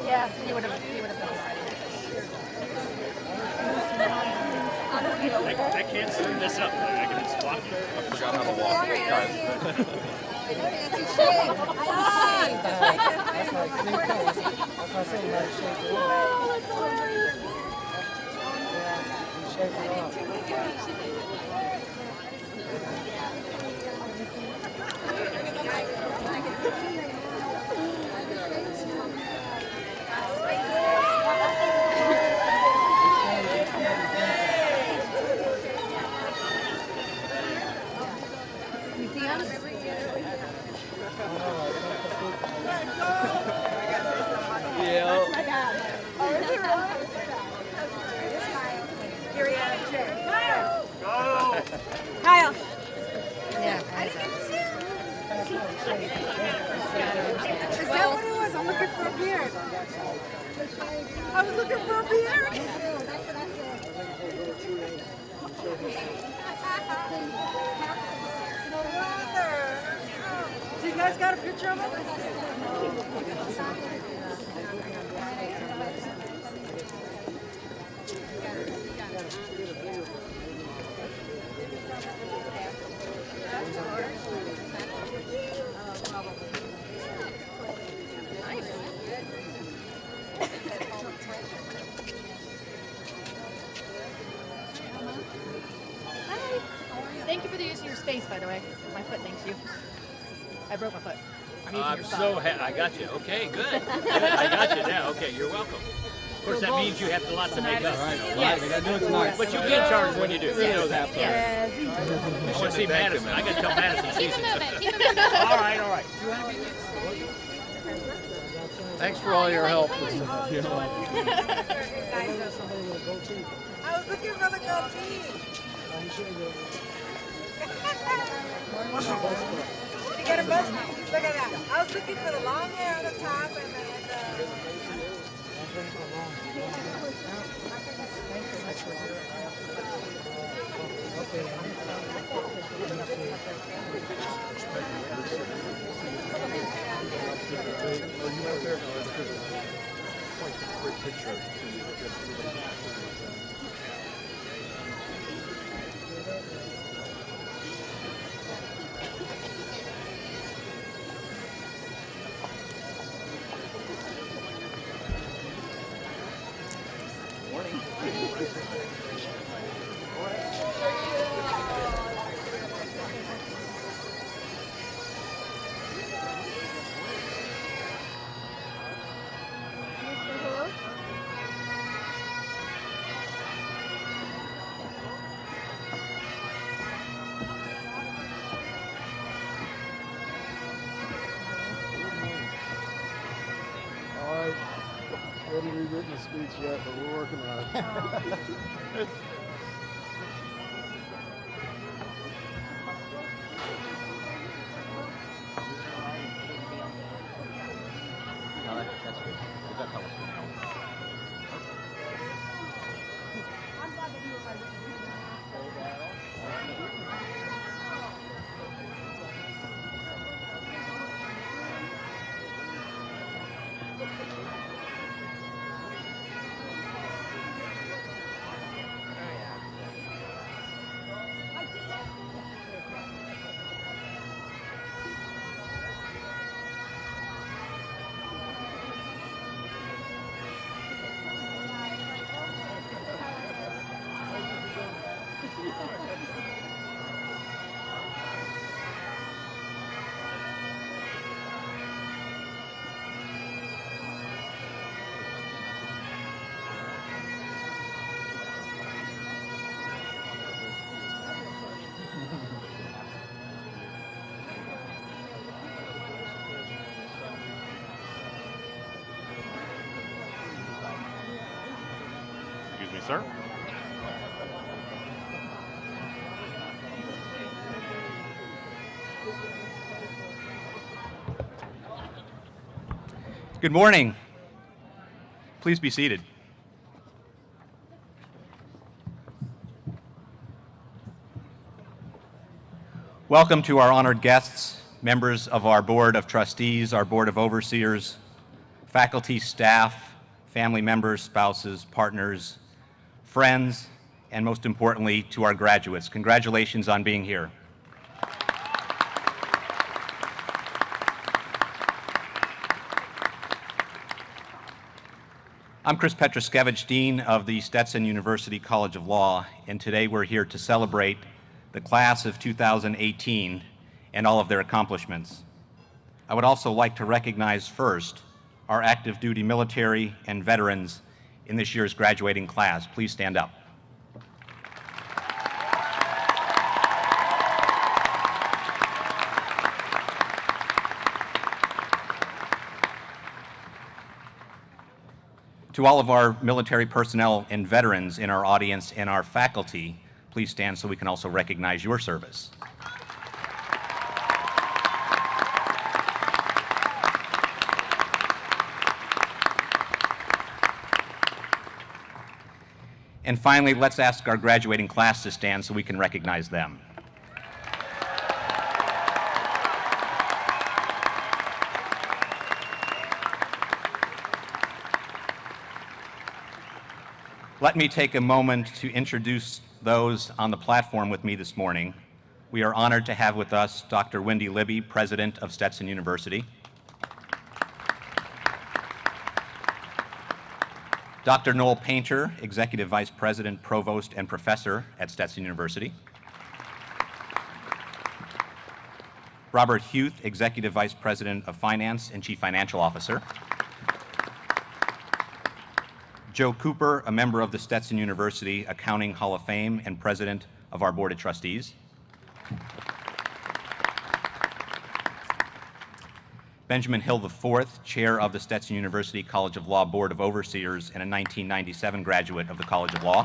Yeah, he would have done I can't screw this up. I can just walk. I forgot how to walk. Kyle. Is that what it was? I'm looking for a beard. I was looking for a beard. No wonder. So you guys got a picture of him? Thank you for the use of your space, by the way. My foot thanks you. I broke my foot. I'm so happy. I got you. Okay, good. I got you now. Okay, you're welcome. Of course, that means you have lots of makeup. Yes. But you get charged when you do. You know that. Yes. I want to see Madison. I got to tell Madison she's in. All right, all right. Thanks for all your help. I was looking for the goatee. You get a buzz? Look at that. I was looking for the long hair on the top and the We haven't rewritten the speech yet, but we're working on it. That's good. That's how you, sir. Good morning. Please be seated. Welcome to our honored guests, members of our Board of Trustees, our Board of Overseers, faculty, staff, family members, spouses, partners, friends, and most importantly, to our graduates. Congratulations on being here. I'm Chris Petroskevich, Dean of the Stetson University College of Law, and today we're here to celebrate the class of 2018 and all of their accomplishments. I would also like to recognize first our active duty military and veterans in this year's graduating class. Please stand up. To all of our military personnel and veterans in our audience and our faculty, please stand so we can also recognize your service. And finally, let's ask our graduating class to stand so we can recognize them. Let me take a moment to introduce those on the platform with me this morning. We are honored to have with us Dr. Wendy Libby, President of Stetson University. Dr. Noel Painter, Executive Vice President, Provost, and Professor at Stetson University. Robert Huth, Executive Vice President of Finance and Chief Financial Officer. Joe Cooper, a member of the Stetson University Accounting Hall of Fame and President of our Board of Trustees. Benjamin Hill IV, Chair of the Stetson University College of Law Board of Overseers and a 1997 graduate of the College of Law.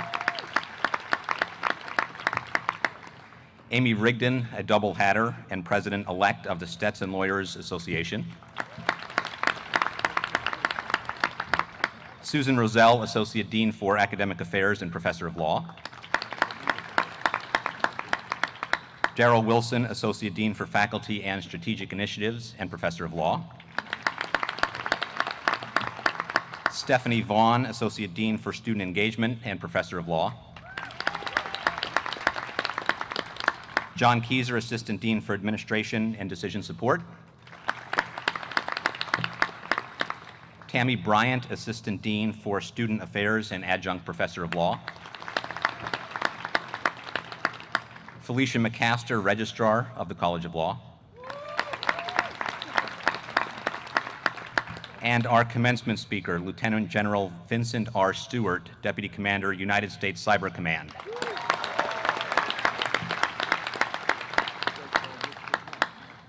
Amy Rigdon, a double hatter and President-elect of the Stetson Lawyers Association. Susan Roselle, Associate Dean for Academic Affairs and Professor of Law. Daryl Wilson, Associate Dean for Faculty and Strategic Initiatives and Professor of Law. Stephanie Vaughn, Associate Dean for Student Engagement and Professor of Law. John Keyser, Assistant Dean for Administration and Decision Support. Tammy Bryant, Assistant Dean for Student Affairs and Adjunct Professor of Law. Felicia McCaster, Registrar of the College of Law. And our commencement speaker, Lieutenant General Vincent R Stewart, Deputy Commander, United States Cyber Command.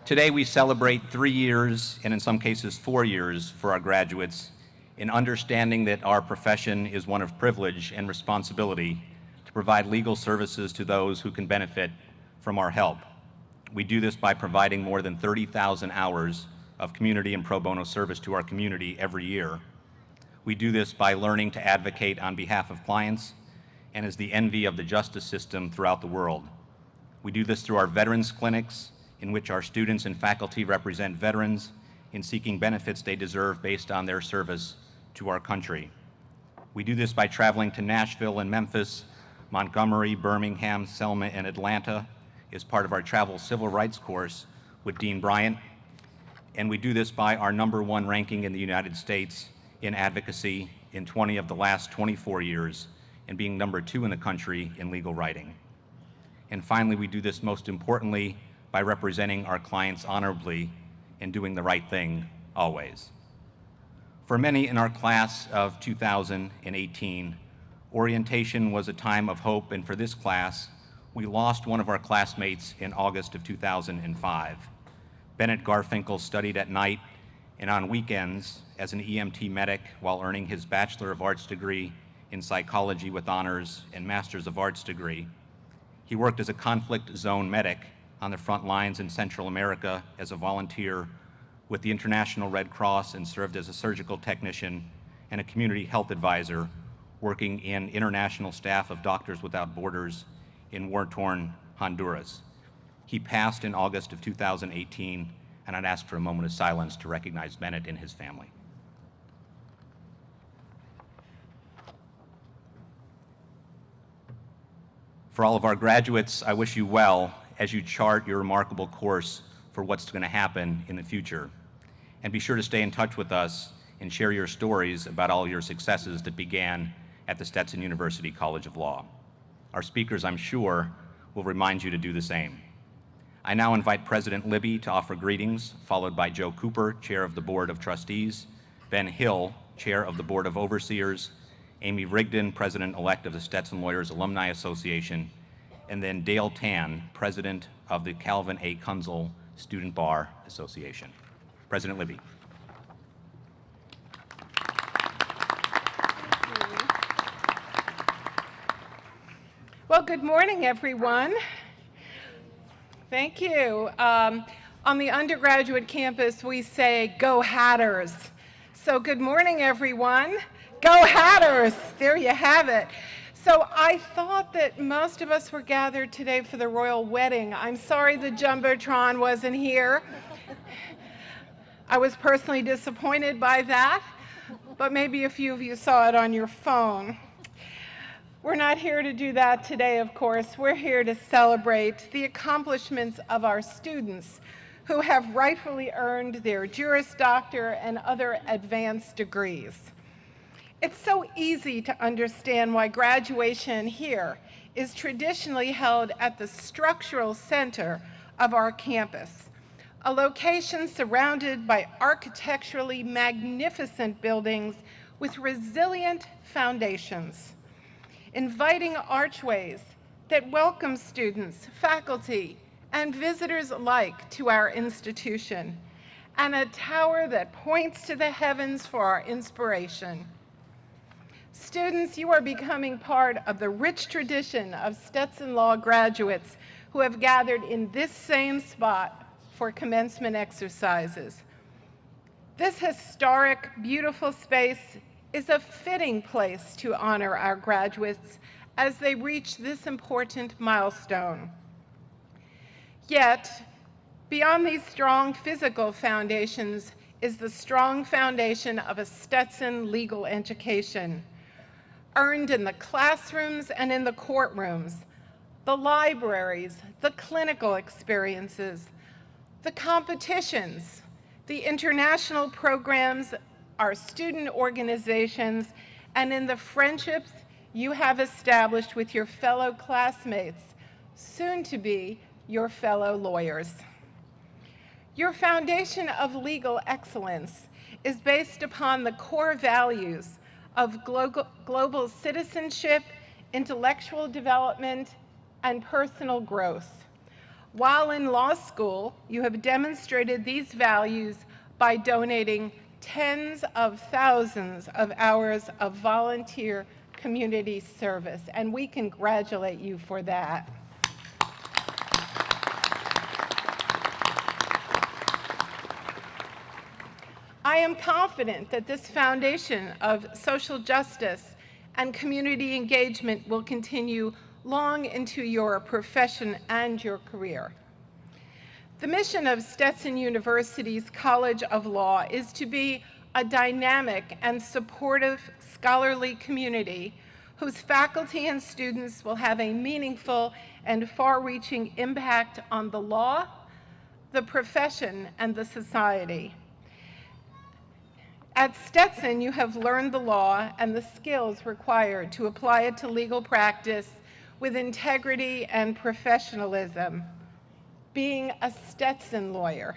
Today we celebrate 3 years, and in some cases 4 years, for our graduates in understanding that our profession is one of privilege and responsibility to provide legal services to those who can benefit from our help. We do this by providing more than 30,000 hours of community and pro bono service to our community every year. We do this by learning to advocate on behalf of clients and as the envy of the justice system throughout the world. We do this through our veterans clinics, in which our students and faculty represent veterans in seeking benefits they deserve based on their service to our country. We do this by traveling to Nashville and Memphis, Montgomery, Birmingham, Selma, and Atlanta as part of our travel civil rights course with Dean Bryant. And we do this by our #1 ranking in the United States in advocacy in 20 of the last 24 years and being #2 in the country in legal writing. And finally, we do this most importantly by representing our clients honorably and doing the right thing always. For many in our class of 2018, orientation was a time of hope, and for this class, we lost one of our classmates in August of 2005. Bennett Garfinkel studied at night and on weekends as an EMT medic while earning his Bachelor of Arts degree in psychology with honors and Masters of Arts degree. He worked as a conflict zone medic on the front lines in Central America as a volunteer with the International Red Cross and served as a surgical technician and a community health advisor working in international staff of Doctors Without Borders in war-torn Honduras. He passed in August of 2018, and I'd ask for a moment of silence to recognize Bennett and his family. For all of our graduates, I wish you well as you chart your remarkable course for what's going to happen in the future. And be sure to stay in touch with us and share your stories about all your successes that began at the Stetson University College of Law. Our speakers, I'm sure, will remind you to do the same. I now invite President Libby to offer greetings, followed by Joe Cooper, Chair of the Board of Trustees, Ben Hill, Chair of the Board of Overseers, Amy Rigdon, President-elect of the Stetson Lawyers Alumni Association, and then Dale Tan, President of the Calvin A. Kunzel Student Bar Association. President Libby. Well, good morning, everyone. Thank you. On the undergraduate campus, we say, "Go Hatters." So good morning, everyone. Go Hatters! There you have it. So I thought that most of us were gathered today for the royal wedding. I'm sorry the Jumbotron wasn't here. I was personally disappointed by that, but maybe a few of you saw it on your phone. We're not here to do that today, of course. We're here to celebrate the accomplishments of our students who have rightfully earned their Juris Doctor and other advanced degrees. It's so easy to understand why graduation here is traditionally held at the structural center of our campus, a location surrounded by architecturally magnificent buildings with resilient foundations, inviting archways that welcome students, faculty, and visitors alike to our institution, and a tower that points to the heavens for our inspiration. Students, you are becoming part of the rich tradition of Stetson Law graduates who have gathered in this same spot for commencement exercises. This historic, beautiful space is a fitting place to honor our graduates as they reach this important milestone. Yet, beyond these strong physical foundations is the strong foundation of a Stetson legal education, earned in the classrooms and in the courtrooms, the libraries, the clinical experiences, the competitions, the international programs, our student organizations, and in the friendships you have established with your fellow classmates, soon to be your fellow lawyers. Your foundation of legal excellence is based upon the core values of global citizenship, intellectual development, and personal growth. While in law school, you have demonstrated these values by donating tens of thousands of hours of volunteer community service, and we congratulate you for that. I am confident that this foundation of social justice and community engagement will continue long into your profession and your career. The mission of Stetson University's College of Law is to be a dynamic and supportive scholarly community whose faculty and students will have a meaningful and far-reaching impact on the law, the profession, and the society. At Stetson, you have learned the law and the skills required to apply it to legal practice with integrity and professionalism, being a Stetson lawyer.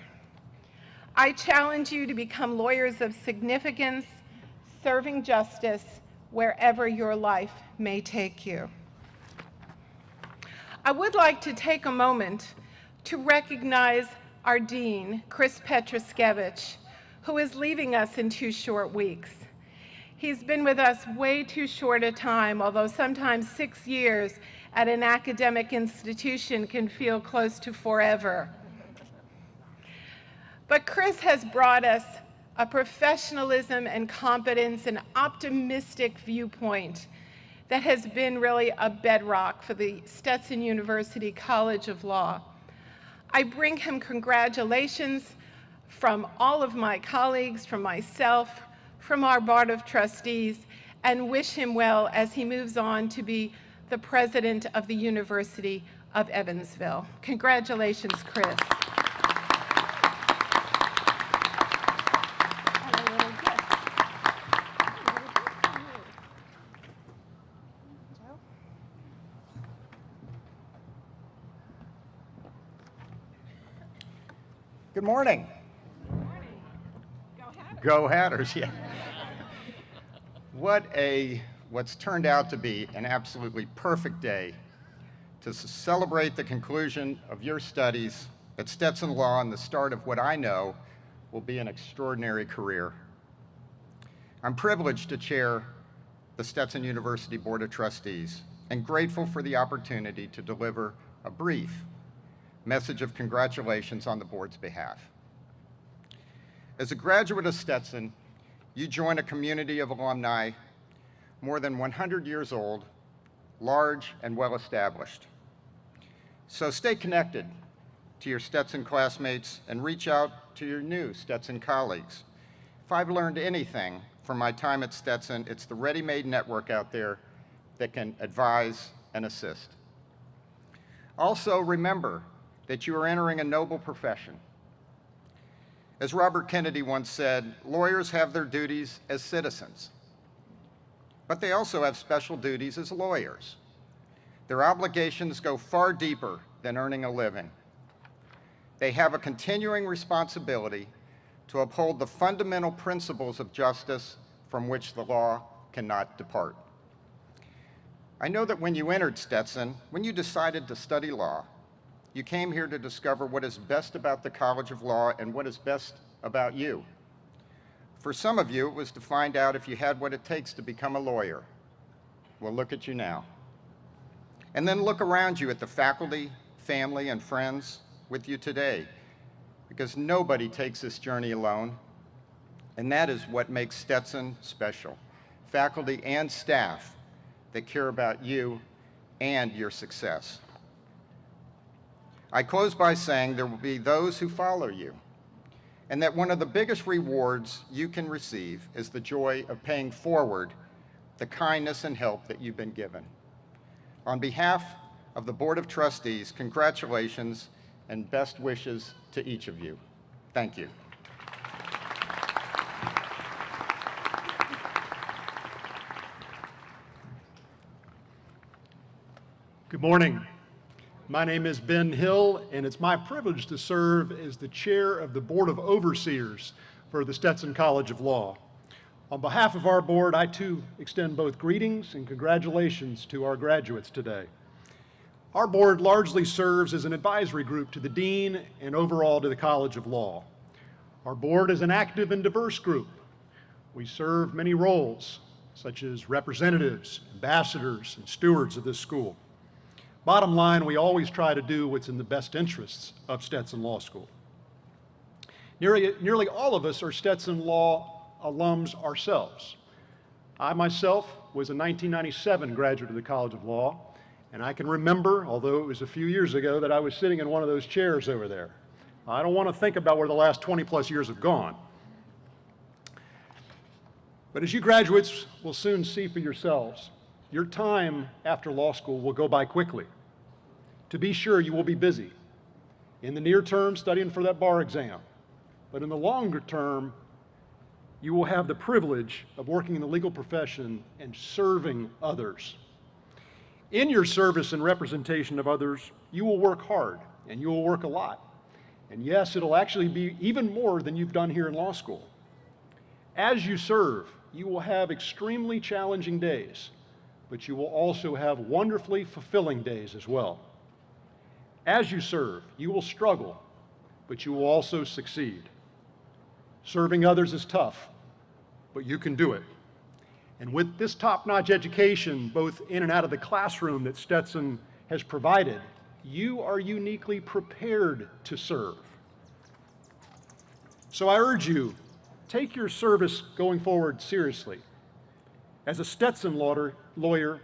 I challenge you to become lawyers of significance, serving justice wherever your life may take you. I would like to take a moment to recognize our Dean, Chris Petroskevich, who is leaving us in 2 short weeks. He's been with us way too short a time, although sometimes 6 years at an academic institution can feel close to forever. But Chris has brought us a professionalism and competence and optimistic viewpoint that has been really a bedrock for the Stetson University College of Law. I bring him congratulations from all of my colleagues, from myself, from our Board of Trustees, and wish him well as he moves on to be the president of the University of Evansville. Congratulations, Chris. Good morning. Go Hatters, yeah. What's turned out to be an absolutely perfect day to celebrate the conclusion of your studies at Stetson Law and the start of what I know will be an extraordinary career. I'm privileged to chair the Stetson University Board of Trustees and grateful for the opportunity to deliver a brief message of congratulations on the board's behalf. As a graduate of Stetson, you join a community of alumni more than 100 years old, large and well-established. So stay connected to your Stetson classmates and reach out to your new Stetson colleagues. If I've learned anything from my time at Stetson, it's the ready-made network out there that can advise and assist. Also, remember that you are entering a noble profession. As Robert Kennedy once said, lawyers have their duties as citizens, but they also have special duties as lawyers. Their obligations go far deeper than earning a living. They have a continuing responsibility to uphold the fundamental principles of justice from which the law cannot depart. I know that when you entered Stetson, when you decided to study law, you came here to discover what is best about the College of Law and what is best about you. For some of you, it was to find out if you had what it takes to become a lawyer. Well, look at you now. And then look around you at the faculty, family, and friends with you today, because nobody takes this journey alone, and that is what makes Stetson special. Faculty and staff that care about you and your success. I close by saying there will be those who follow you, and that one of the biggest rewards you can receive is the joy of paying forward the kindness and help that you've been given. On behalf of the Board of Trustees, congratulations and best wishes to each of you. Thank you. Good morning. My name is Ben Hill, and it's my privilege to serve as the chair of the Board of Overseers for the Stetson College of Law. On behalf of our board, I too extend both greetings and congratulations to our graduates today. Our board largely serves as an advisory group to the dean and overall to the College of Law. Our board is an active and diverse group. We serve many roles, such as representatives, ambassadors, and stewards of this school. Bottom line, we always try to do what's in the best interests of Stetson Law School. Nearly all of us are Stetson Law alums ourselves. I myself was a 1997 graduate of the College of Law, and I can remember, although it was a few years ago, that I was sitting in one of those chairs over there. I don't want to think about where the last 20 plus years have gone. But as you graduates will soon see for yourselves, your time after law school will go by quickly. To be sure, you will be busy. In the near term, studying for that bar exam. But in the longer term, you will have the privilege of working in the legal profession and serving others. In your service and representation of others, you will work hard and you will work a lot. And yes, it'll actually be even more than you've done here in law school. As you serve, you will have extremely challenging days, but you will also have wonderfully fulfilling days as well. As you serve, you will struggle, but you will also succeed. Serving others is tough, but you can do it. And with this top-notch education, both in and out of the classroom that Stetson has provided, you are uniquely prepared to serve. So I urge you, take your service going forward seriously. As a Stetson lawyer,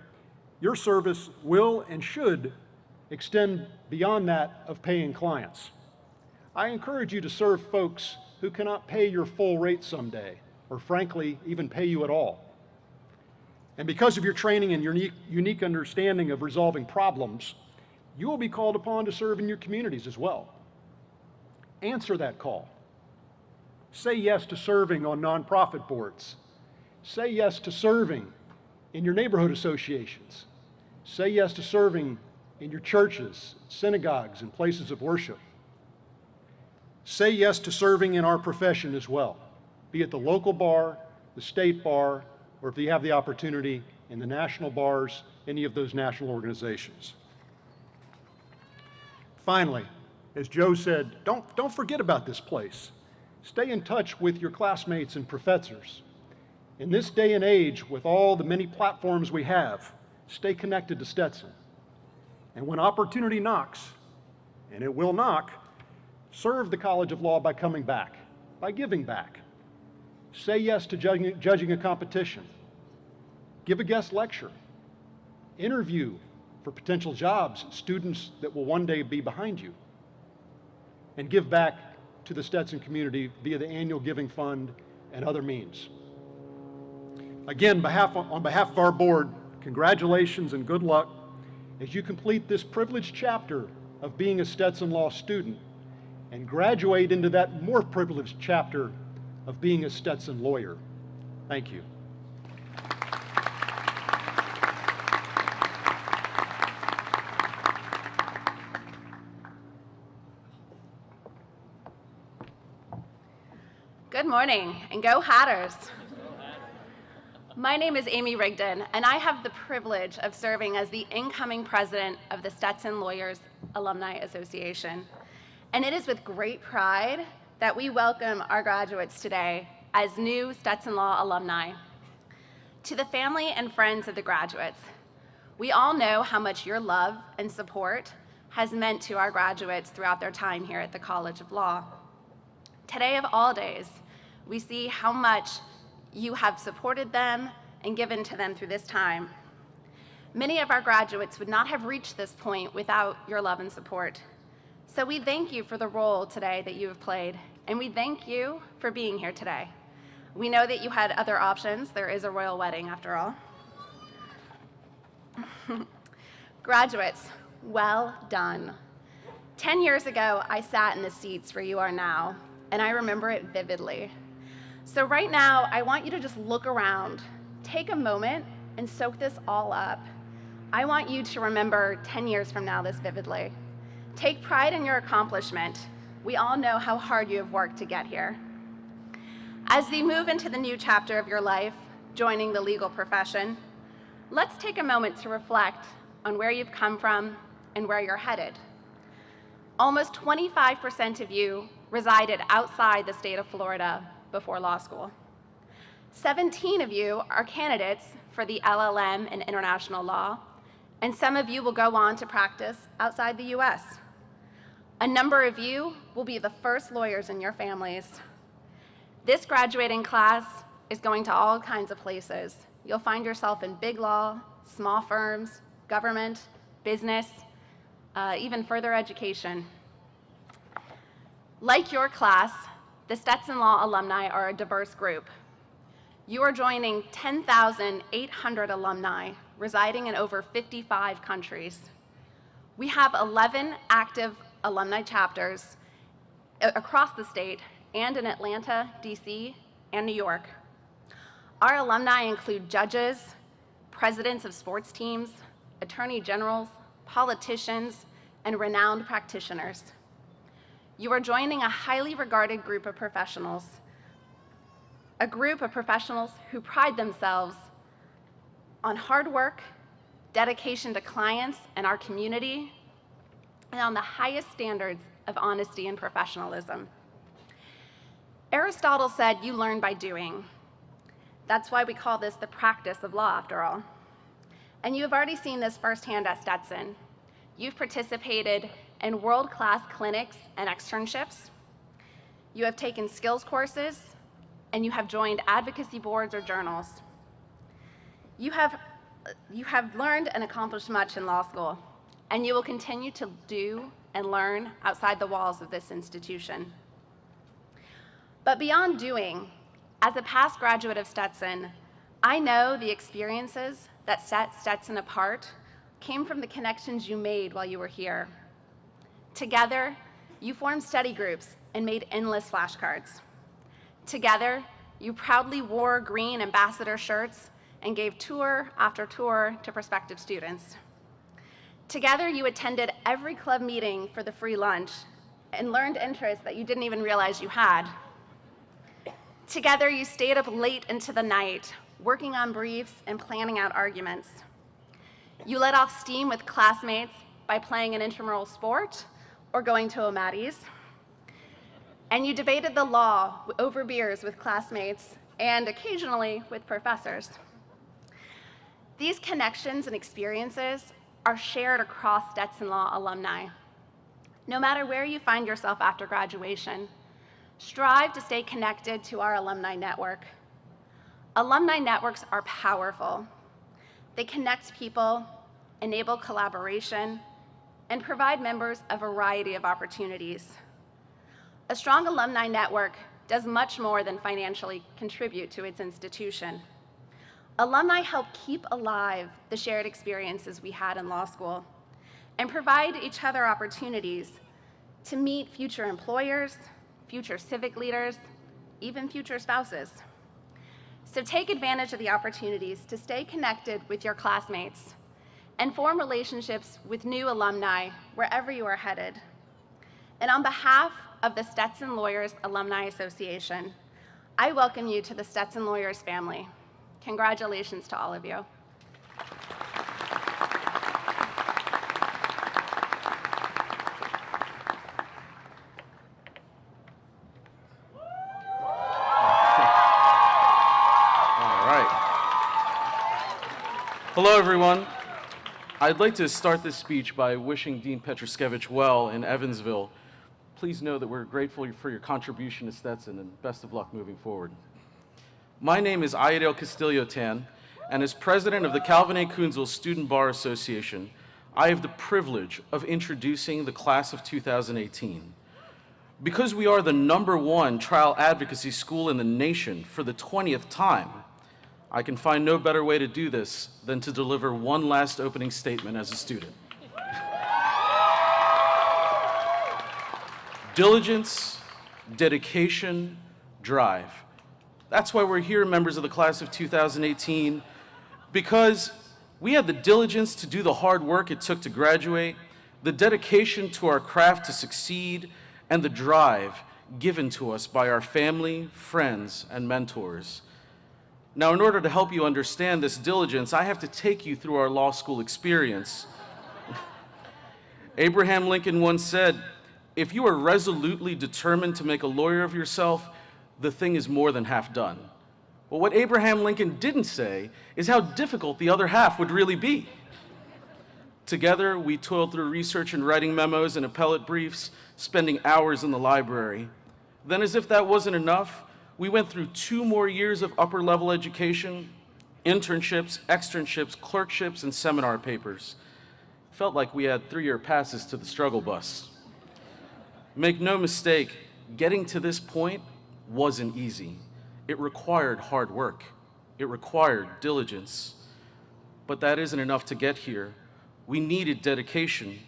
your service will and should extend beyond that of paying clients. I encourage you to serve folks who cannot pay your full rate someday, or frankly, even pay you at all. And because of your training and your unique understanding of resolving problems, you will be called upon to serve in your communities as well. Answer that call. Say yes to serving on nonprofit boards. Say yes to serving in your neighborhood associations. Say yes to serving in your churches, synagogues, and places of worship. Say yes to serving in our profession as well, be it the local bar, the state bar, or if you have the opportunity in the national bars, any of those national organizations. Finally, as Joe said, don't forget about this place. Stay in touch with your classmates and professors. In this day and age, with all the many platforms we have, stay connected to Stetson. And when opportunity knocks, and it will knock, serve the College of Law by coming back, by giving back. Say yes to judging a competition. Give a guest lecture. Interview for potential jobs, students that will one day be behind you. And give back to the Stetson community via the annual giving fund and other means. Again, on behalf of our board, congratulations and good luck as you complete this privileged chapter of being a Stetson Law student and graduate into that more privileged chapter of being a Stetson lawyer. Thank you. Good morning, and go Hatters. My name is Amy Rigdon, and I have the privilege of serving as the incoming president of the Stetson Lawyers Alumni Association. And it is with great pride that we welcome our graduates today as new Stetson Law alumni. To the family and friends of the graduates, we all know how much your love and support has meant to our graduates throughout their time here at the College of Law. Today of all days, we see how much you have supported them and given to them through this time. Many of our graduates would not have reached this point without your love and support. So we thank you for the role today that you have played, and we thank you for being here today. We know that you had other options. There is a royal wedding after all. Graduates, well done. 10 years ago, I sat in the seats where you are now, and I remember it vividly. So right now, I want you to just look around, take a moment, and soak this all up. I want you to remember 10 years from now this vividly. Take pride in your accomplishment. We all know how hard you have worked to get here. As you move into the new chapter of your life, joining the legal profession, let's take a moment to reflect on where you've come from and where you're headed. Almost 25% of you resided outside the state of Florida before law school. 17 of you are candidates for the LLM in international law, and some of you will go on to practice outside the US. A number of you will be the first lawyers in your families. This graduating class is going to all kinds of places. You'll find yourself in big law, small firms, government, business, even further education. Like your class, the Stetson Law alumni are a diverse group. You are joining 10,800 alumni residing in over 55 countries. We have 11 active alumni chapters across the state and in Atlanta, DC, and New York. Our alumni include judges, presidents of sports teams, attorney generals, politicians, and renowned practitioners. You are joining a highly regarded group of professionals, a group of professionals who pride themselves on hard work, dedication to clients and our community, and on the highest standards of honesty and professionalism. Aristotle said, "You learn by doing." That's why we call this the practice of law, after all. And you have already seen this firsthand at Stetson. You've participated in world-class clinics and externships. You have taken skills courses, and you have joined advocacy boards or journals. You have learned and accomplished much in law school, and you will continue to do and learn outside the walls of this institution. But beyond doing, as a past graduate of Stetson, I know the experiences that set Stetson apart came from the connections you made while you were here. Together, you formed study groups and made endless flashcards. Together, you proudly wore green ambassador shirts and gave tour after tour to prospective students. Together, you attended every club meeting for the free lunch and learned interests that you didn't even realize you had. Together, you stayed up late into the night, working on briefs and planning out arguments. You let off steam with classmates by playing an intramural sport or going to O'Matty's. And you debated the law over beers with classmates and occasionally with professors. These connections and experiences are shared across Stetson Law alumni. No matter where you find yourself after graduation, strive to stay connected to our alumni network. Alumni networks are powerful. They connect people, enable collaboration, and provide members a variety of opportunities. A strong alumni network does much more than financially contribute to its institution. Alumni help keep alive the shared experiences we had in law school and provide each other opportunities to meet future employers, future civic leaders, even future spouses. So take advantage of the opportunities to stay connected with your classmates and form relationships with new alumni wherever you are headed. And on behalf of the Stetson Lawyers Alumni Association, I welcome you to the Stetson Lawyers family. Congratulations to all of you. Hello, everyone. I'd like to start this speech by wishing Dean Petruskevich well in Evansville. Please know that we're grateful for your contribution to Stetson, and best of luck moving forward. My name is Ayadel Castillo-Tan, and as president of the Calvin A. Coonsville Student Bar Association, I have the privilege of introducing the class of 2018. Because we are the #1 trial advocacy school in the nation for the 20th time, I can find no better way to do this than to deliver one last opening statement as a student. Diligence, dedication, drive. That's why we're here, members of the class of 2018, because we had the diligence to do the hard work it took to graduate, the dedication to our craft to succeed, and the drive given to us by our family, friends, and mentors. Now, in order to help you understand this diligence, I have to take you through our law school experience. Abraham Lincoln once said, "If you are resolutely determined to make a lawyer of yourself, the thing is more than half done." But what Abraham Lincoln didn't say is how difficult the other half would really be. Together, we toiled through research and writing memos and appellate briefs, spending hours in the library. Then, as if that wasn't enough, we went through 2 more years of upper-level education, internships, externships, clerkships, and seminar papers. Felt like we had 3-year passes to the struggle bus. Make no mistake, getting to this point wasn't easy. It required hard work. It required diligence. But that isn't enough to get here. We needed dedication.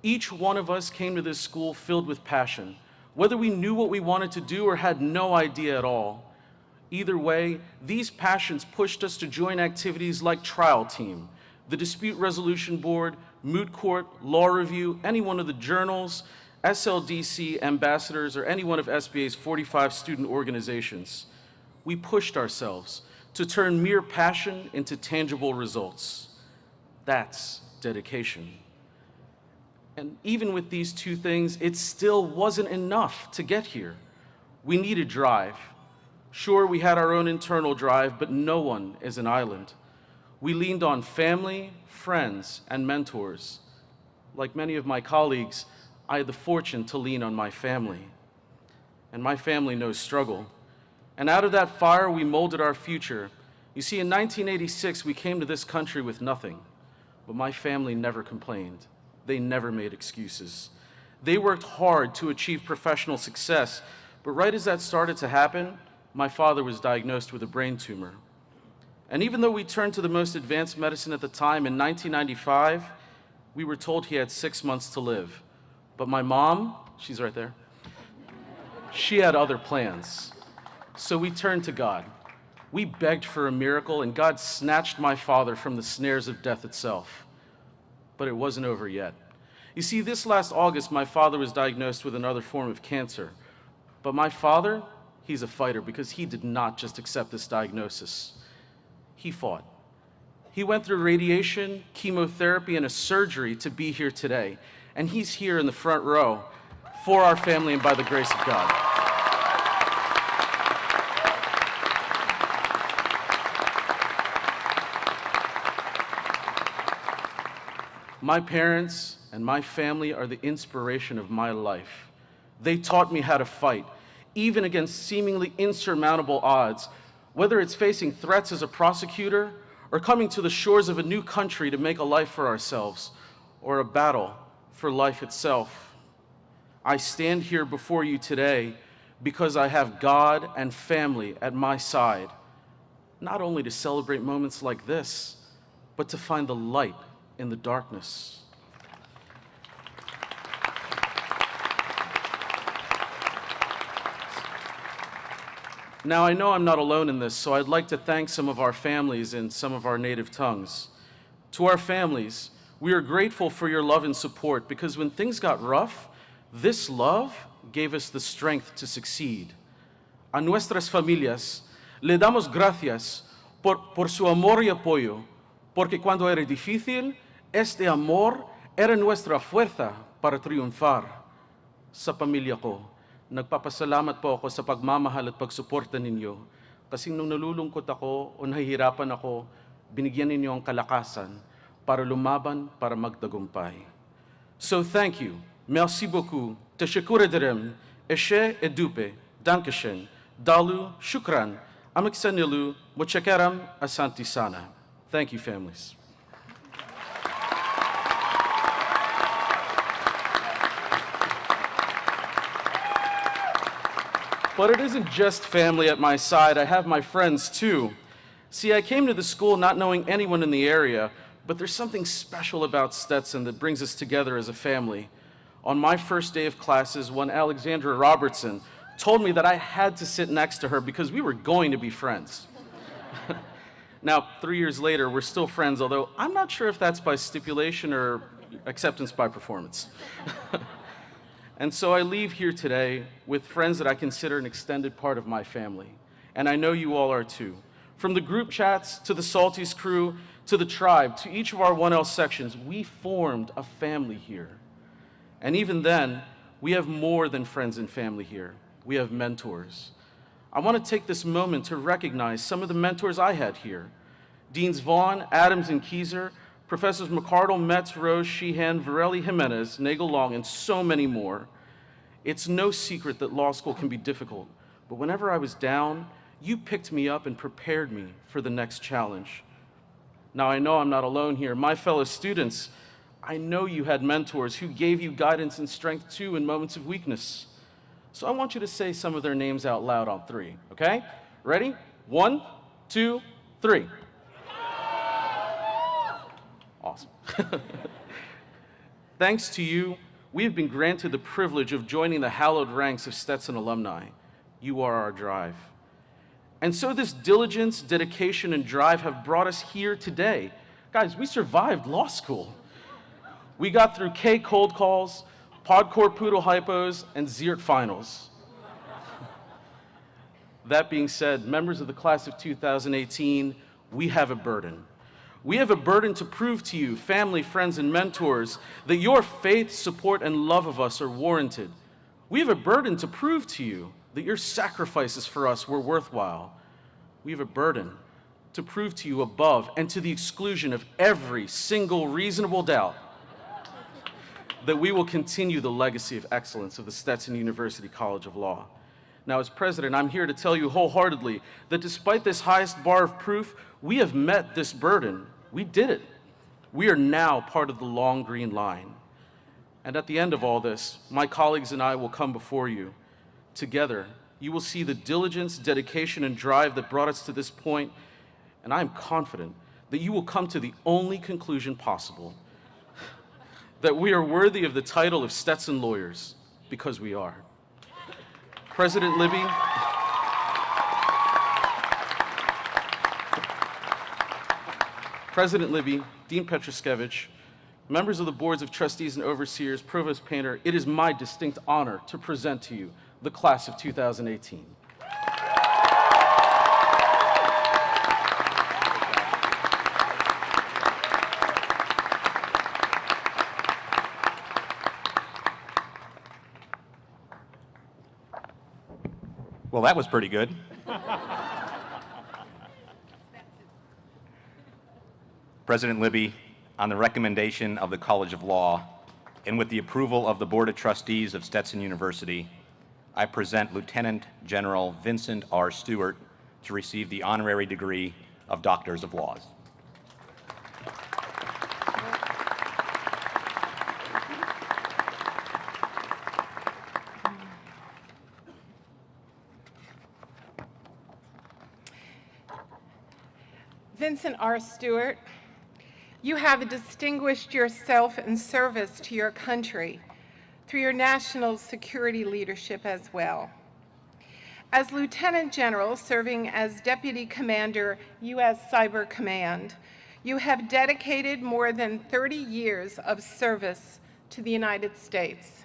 Each one of us came to this school filled with passion, whether we knew what we wanted to do or had no idea at all. Either way, these passions pushed us to join activities like Trial Team, the Dispute Resolution Board, Moot Court, Law Review, any one of the journals, SLDC ambassadors, or any one of SBA's 45 student organizations. We pushed ourselves to turn mere passion into tangible results. That's dedication. And even with these 2 things, it still wasn't enough to get here. We needed drive. Sure, we had our own internal drive, but no one is an island. We leaned on family, friends, and mentors. Like many of my colleagues, I had the fortune to lean on my family. And my family knows struggle. And out of that fire, we molded our future. You see, in 1986, we came to this country with nothing. But my family never complained. They never made excuses. They worked hard to achieve professional success, but right as that started to happen, my father was diagnosed with a brain tumor. And even though we turned to the most advanced medicine at the time, in 1995, we were told he had 6 months to live. But my mom, she's right there, she had other plans. So we turned to God. We begged for a miracle, and God snatched my father from the snares of death itself. But it wasn't over yet. You see, this last August, my father was diagnosed with another form of cancer. But my father, he's a fighter because he did not just accept this diagnosis. He fought. He went through radiation, chemotherapy, and a surgery to be here today. And he's here in the front row for our family and by the grace of God. My parents and my family are the inspiration of my life. They taught me how to fight, even against seemingly insurmountable odds, whether it's facing threats as a prosecutor or coming to the shores of a new country to make a life for ourselves, or a battle for life itself. I stand here before you today because I have God and family at my side, not only to celebrate moments like this, but to find the light in the darkness. Now, I know I'm not alone in this, so I'd like to thank some of our families in some of our native tongues. To our families, we are grateful for your love and support because when things got rough, this love gave us the strength to succeed. A nuestras familias, le damos gracias por su amor y apoyo, porque cuando era difícil, este amor era nuestra fuerza para triunfar. Sa pamilya ko, nagpapasalamat po ako sa pagmamahal at pagsuporta ninyo. Kasi nung nalulungkot ako o nahihirapan ako, binigyan ninyo ang kalakasan para lumaban, para magtagumpay. So thank you. Merci beaucoup. Tashakura derem. Eshe edupe. Dankeschön. Dalu. Shukran. Amiksanilu. Mochakaram. Asanti sana. Thank you, families. But it isn't just family at my side. I have my friends too. See, I came to the school not knowing anyone in the area, but there's something special about Stetson that brings us together as a family. On my first day of classes, one Alexandra Robertson told me that I had to sit next to her because we were going to be friends. Now, 3 years later, we're still friends, although I'm not sure if that's by stipulation or acceptance by performance. And so I leave here today with friends that I consider an extended part of my family. And I know you all are too. From the group chats, to the Salties crew, to the tribe, to each of our 1L sections, we formed a family here. And even then, we have more than friends and family here. We have mentors. I want to take this moment to recognize some of the mentors I had here. Deans Vaughn, Adams, and Keyser, Professors McCardle, Metz, Rose, Sheehan, Varelli, Jimenez, Nagel Long, and so many more. It's no secret that law school can be difficult, but whenever I was down, you picked me up and prepared me for the next challenge. Now, I know I'm not alone here. My fellow students, I know you had mentors who gave you guidance and strength too in moments of weakness. So I want you to say some of their names out loud on 3, okay? Ready? 1, 2, 3. Awesome. Thanks to you, we have been granted the privilege of joining the hallowed ranks of Stetson alumni. You are our drive. And so this diligence, dedication, and drive have brought us here today. Guys, we survived law school. We got through K cold calls, Podcore Poodle hypos, and Ziert finals. That being said, members of the class of 2018, we have a burden. We have a burden to prove to you, family, friends, and mentors, that your faith, support, and love of us are warranted. We have a burden to prove to you that your sacrifices for us were worthwhile. We have a burden to prove to you above and to the exclusion of every single reasonable doubt that we will continue the legacy of excellence of the Stetson University College of Law. Now, as president, I'm here to tell you wholeheartedly that despite this highest bar of proof, we have met this burden. We did it. We are now part of the long green line. And at the end of all this, my colleagues and I will come before you. Together, you will see the diligence, dedication, and drive that brought us to this point, and I am confident that you will come to the only conclusion possible, that we are worthy of the title of Stetson lawyers, because we are. President Libby, Dean Petruskevich, members of the boards of trustees and overseers, Provost Painter, it is my distinct honor to present to you the class of 2018. Well, that was pretty good. President Libby, on the recommendation of the College of Law, and with the approval of the Board of Trustees of Stetson University, I present Lieutenant General Vincent R Stewart to receive the honorary degree of Doctors of Laws. Vincent R Stewart, you have distinguished yourself in service to your country through your national security leadership as well. As Lieutenant General serving as Deputy Commander, U.S. Cyber Command, you have dedicated more than 30 years of service to the United States.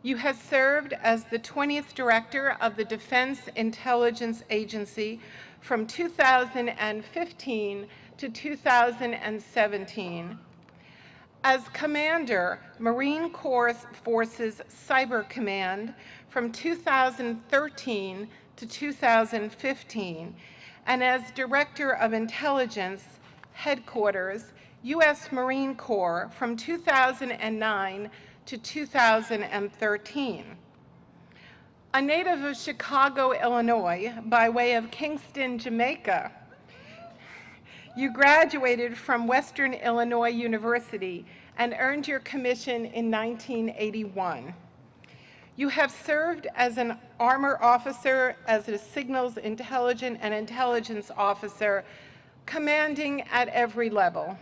You have served as the 20th Director of the Defense Intelligence Agency from 2015 to 2017. As Commander, Marine Corps Forces Cyber Command from 2013 to 2015, and as Director of Intelligence Headquarters, U.S. Marine Corps from 2009 to 2013. A native of Chicago, Illinois, by way of Kingston, Jamaica, you graduated from Western Illinois University and earned your commission in 1981. You have served as an armor officer, as a signals intelligence and intelligence officer, commanding at every level.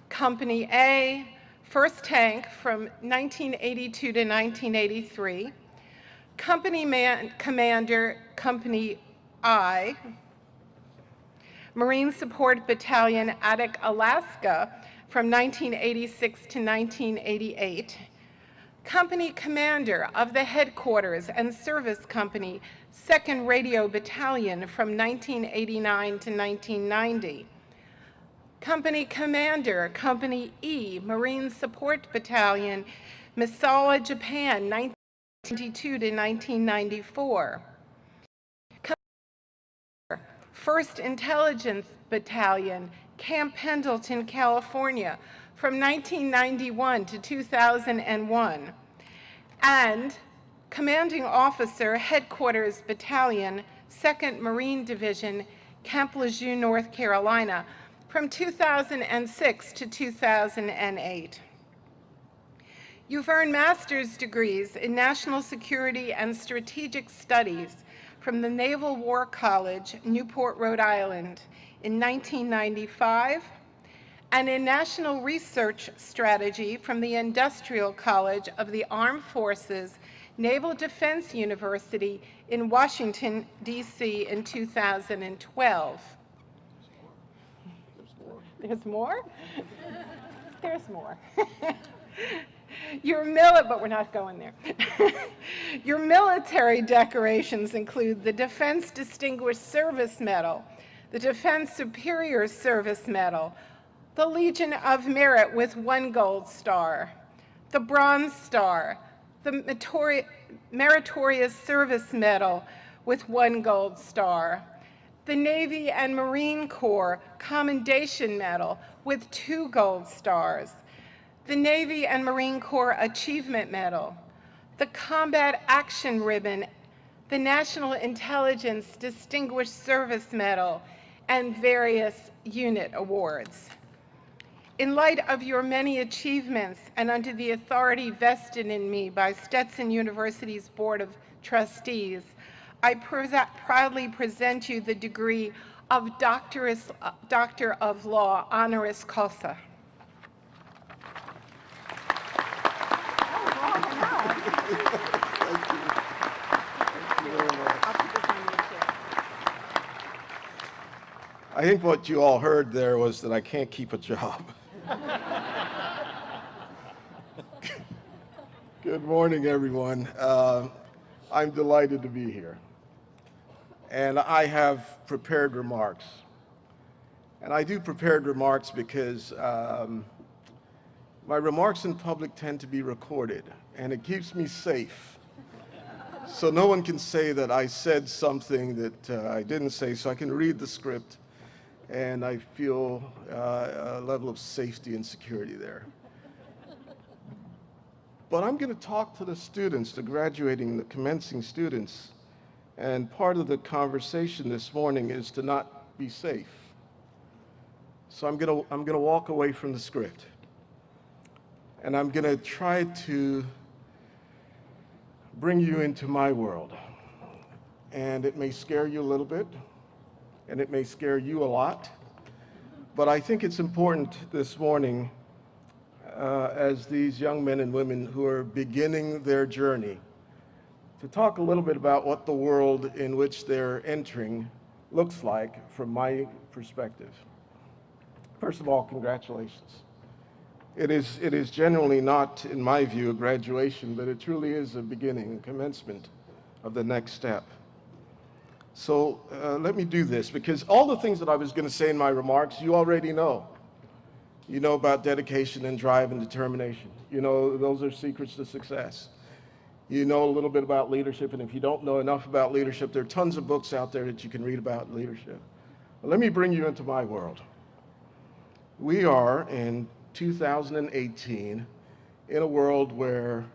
Company A, 1st Tank from 1982 to 1983, Company Commander, Company I, Marine Support Battalion, Attic, Alaska, from 1986 to 1988, Company Commander of the Headquarters and Service Company, 2nd Radio Battalion, from 1989 to 1990, Company Commander, Company E, Marine Support Battalion, Misawa, Japan, 1992 to 1994. 1st Intelligence Battalion, Camp Pendleton, California, from 1991 to 2001. And Commanding Officer, Headquarters Battalion, 2nd Marine Division, Camp Lejeune, North Carolina, from 2006 to 2008. You've earned master's degrees in National Security and Strategic Studies from the Naval War College, Newport, Rhode Island, in 1995, and in National Research Strategy from the Industrial College of the Armed Forces, Naval Defense University in Washington, D.C. in 2012. There's more? There's more. But we're not going there. Your military decorations include the Defense Distinguished Service Medal, the Defense Superior Service Medal, the Legion of Merit with 1 Gold Star, the Bronze Star, the Meritorious Service Medal with 1 gold star, the Navy and Marine Corps Commendation Medal with 2 gold stars, the Navy and Marine Corps Achievement Medal, the Combat Action Ribbon, the National Intelligence Distinguished Service Medal, and various unit awards. In light of your many achievements and under the authority vested in me by Stetson University's Board of Trustees, I proudly present you the degree of Doctor of Law honoris causa. I think what you all heard there was that I can't keep a job. Good morning, everyone. I'm delighted to be here. And I have prepared remarks. And I do prepared remarks because my remarks in public tend to be recorded, and it keeps me safe. So no one can say that I said something that I didn't say, so I can read the script, and I feel a level of safety and security there. But I'm going to talk to the students, the graduating, the commencing students, and part of the conversation this morning is to not be safe. So I'm going to walk away from the script, and I'm going to try to bring you into my world. And it may scare you a little bit, and it may scare you a lot, but I think it's important this morning as these young men and women who are beginning their journey to talk a little bit about what the world in which they're entering looks like from my perspective. First of all, congratulations. It is generally not, in my view, a graduation, but it truly is a beginning, a commencement of the next step. So let me do this, because all the things that I was going to say in my remarks, you already know. You know about dedication and drive and determination. You know those are secrets to success. You know a little bit about leadership, and if you don't know enough about leadership, there are tons of books out there that you can read about leadership. But let me bring you into my world. We are in 2018 in a world where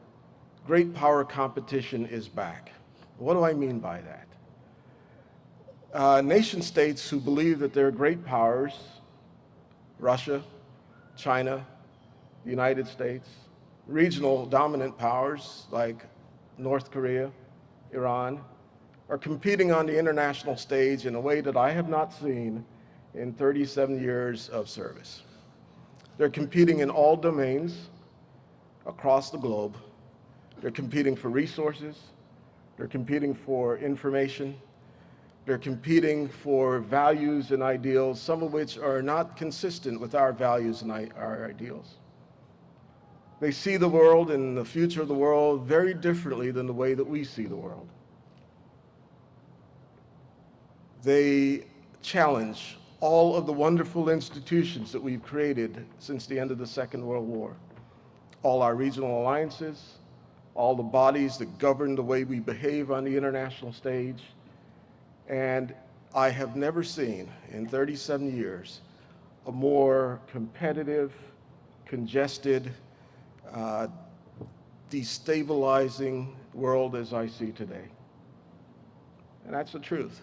great power competition is back. What do I mean by that? Nation states who believe that they're great powers, Russia, China, the United States, regional dominant powers like North Korea, Iran, are competing on the international stage in a way that I have not seen in 37 years of service. They're competing in all domains across the globe. They're competing for resources. They're competing for information. They're competing for values and ideals, some of which are not consistent with our values and our ideals. They see the world and the future of the world very differently than the way that we see the world. They challenge all of the wonderful institutions that we've created since the end of the Second World War. All our regional alliances, all the bodies that govern the way we behave on the international stage. And I have never seen in 37 years a more competitive, congested, destabilizing world as I see today. And that's the truth.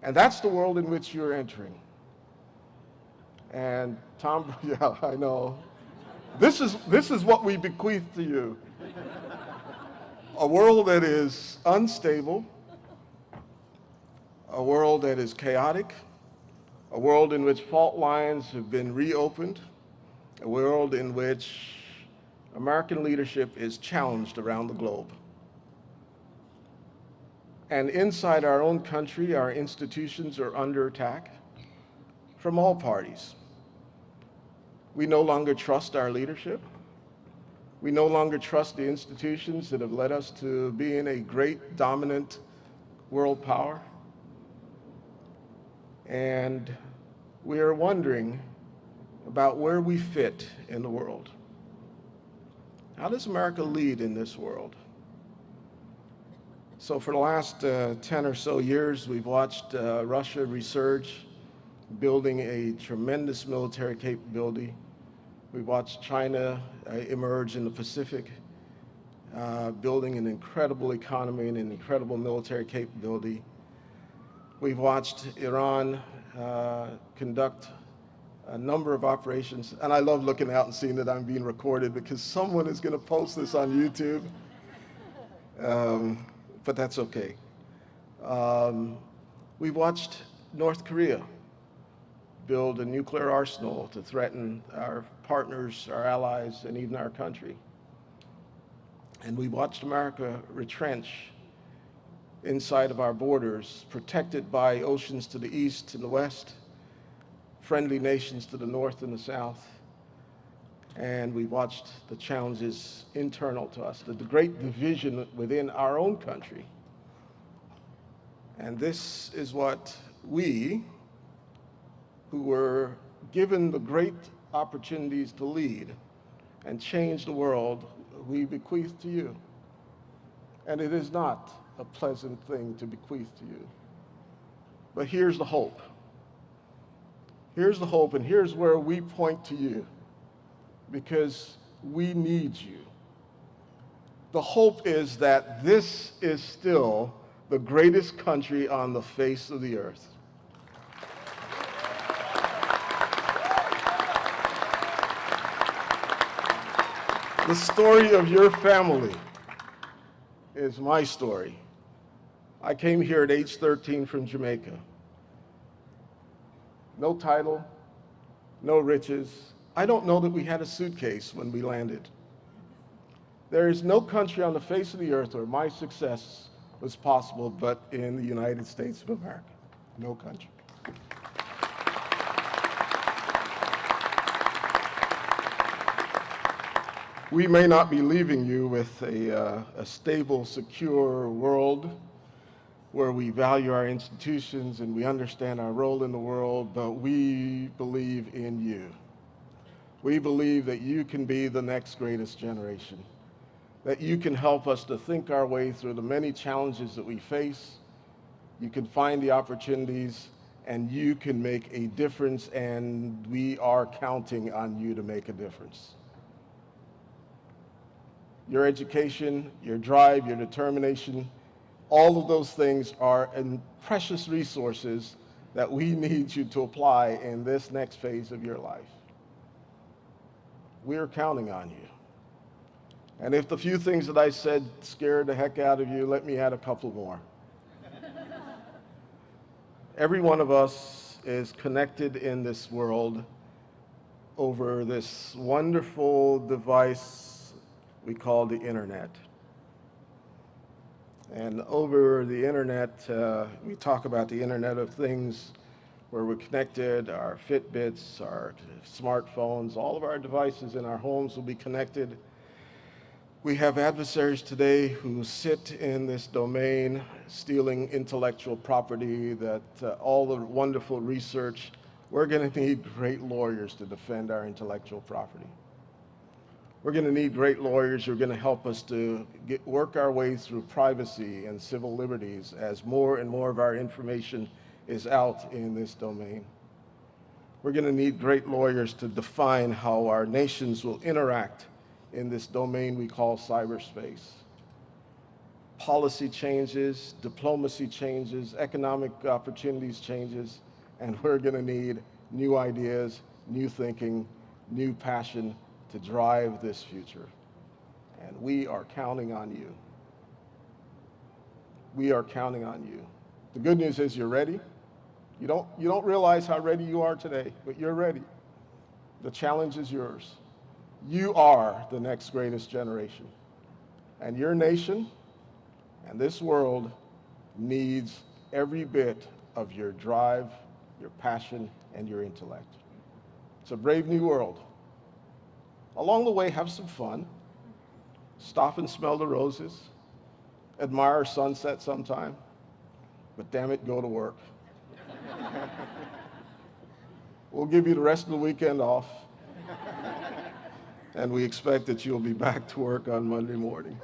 And that's the world in which you're entering. And Tom, yeah, I know. This is what we bequeath to you. A world that is unstable, a world that is chaotic, a world in which fault lines have been reopened, a world in which American leadership is challenged around the globe. And inside our own country, our institutions are under attack from all parties. We no longer trust our leadership. We no longer trust the institutions that have led us to being a great, dominant world power. And we are wondering about where we fit in the world. How does America lead in this world? So for the last 10 or so years, we've watched Russia resurge, building a tremendous military capability. We've watched China emerge in the Pacific, building an incredible economy and an incredible military capability. We've watched Iran conduct a number of operations, and I love looking out and seeing that I'm being recorded because someone is going to post this on YouTube, but that's okay. We've watched North Korea build a nuclear arsenal to threaten our partners, our allies, and even our country. And we watched America retrench inside of our borders, protected by oceans to the east and the west, friendly nations to the north and the south. And we watched the challenges internal to us, the great division within our own country. And this is what we, who were given the great opportunities to lead and change the world, we bequeath to you. And it is not a pleasant thing to bequeath to you. But here's the hope. Here's the hope, and here's where we point to you, because we need you. The hope is that this is still the greatest country on the face of the earth. The story of your family is my story. I came here at age 13 from Jamaica. No title, no riches. I don't know that we had a suitcase when we landed. There is no country on the face of the earth where my success was possible but in the United States of America. No country. We may not be leaving you with a stable, secure world where we value our institutions and we understand our role in the world, but we believe in you. We believe that you can be the next greatest generation, that you can help us to think our way through the many challenges that we face. You can find the opportunities, and you can make a difference, and we are counting on you to make a difference. Your education, your drive, your determination, all of those things are precious resources that we need you to apply in this next phase of your life. We're counting on you. And if the few things that I said scared the heck out of you, let me add a couple more. Every one of us is connected in this world over this wonderful device we call the internet. And over the internet, we talk about the Internet of Things, where we're connected, our Fitbits, our smartphones, all of our devices in our homes will be connected. We have adversaries today who sit in this domain, stealing intellectual property, that all the wonderful research. We're going to need great lawyers to defend our intellectual property. We're going to need great lawyers who are going to help us to work our way through privacy and civil liberties as more and more of our information is out in this domain. We're going to need great lawyers to define how our nations will interact in this domain we call cyberspace. Policy changes, diplomacy changes, economic opportunities changes, and we're going to need new ideas, new thinking, new passion to drive this future. And we are counting on you. We are counting on you. The good news is you're ready. You don't realize how ready you are today, but you're ready. The challenge is yours. You are the next greatest generation. And your nation and this world needs every bit of your drive, your passion, and your intellect. It's a brave new world. Along the way, have some fun. Stop and smell the roses. Admire a sunset sometime. But damn it, go to work. We'll give you the rest of the weekend off. and we expect that you'll be back to work on Monday morning.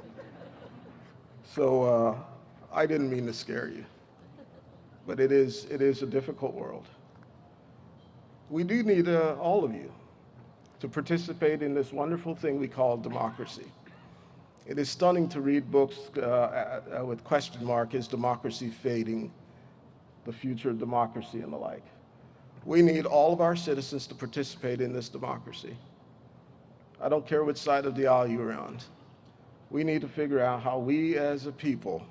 So I didn't mean to scare you, but it is a difficult world. We do need all of you to participate in this wonderful thing we call democracy. It is stunning to read books with question mark, is democracy fading, the future of democracy and the like. We need all of our citizens to participate in this democracy. I don't care which side of the aisle you're on. We need to figure out how we as a people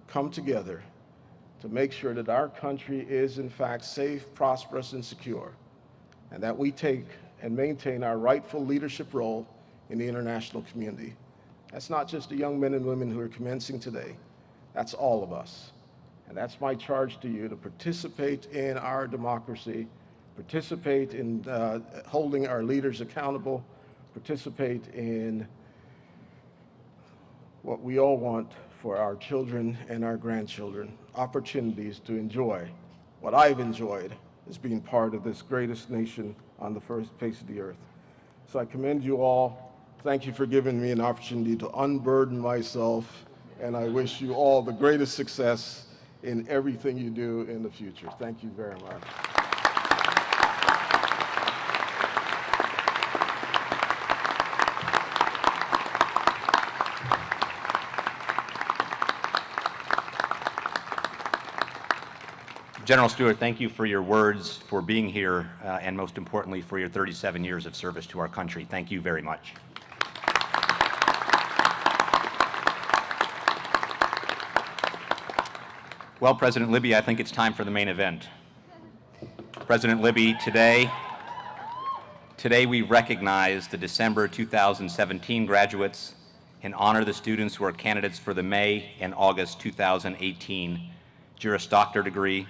come together to make sure that our country is in fact safe, prosperous, and secure, and that we take and maintain our rightful leadership role in the international community. That's not just the young men and women who are commencing today. That's all of us. And that's my charge to you, to participate in our democracy, participate in holding our leaders accountable, participate in what we all want for our children and our grandchildren, opportunities to enjoy what I've enjoyed as being part of this greatest nation on the face of the earth. So I commend you all. Thank you for giving me an opportunity to unburden myself, and I wish you all the greatest success in everything you do in the future. Thank you very much. General Stewart, thank you for your words, for being here, and most importantly, for your 37 years of service to our country. Thank you very much. Well, President Libby, I think it's time for the main event. President Libby, today we recognize the December 2017 graduates and honor the students who are candidates for the May and August 2018 Juris Doctor degree,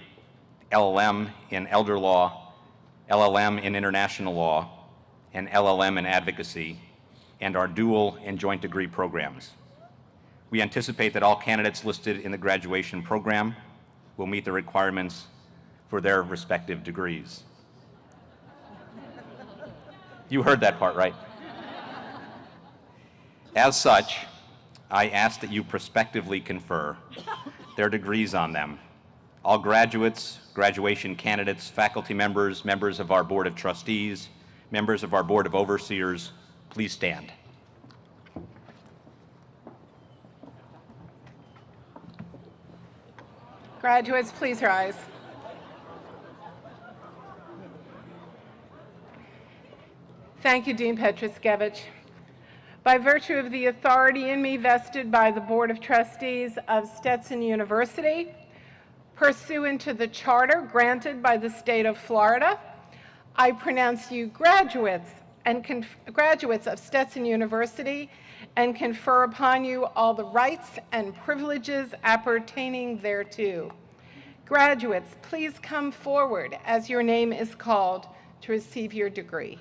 LLM in Elder Law, LLM in International Law, and LLM in Advocacy, and our dual and joint degree programs. We anticipate that all candidates listed in the graduation program will meet the requirements for their respective degrees. You heard that part, right? As such, I ask that you prospectively confer their degrees on them. All graduates, graduation candidates, faculty members, members of our Board of Trustees, members of our Board of Overseers, please stand. Graduates, please rise. Thank you, Dean Petroskevich. By virtue of the authority in me vested by the Board of Trustees of Stetson University, pursuant to the charter granted by the state of Florida, I pronounce you graduates of Stetson University and confer upon you all the rights and privileges appertaining thereto. Graduates, please come forward as your name is called to receive your degree.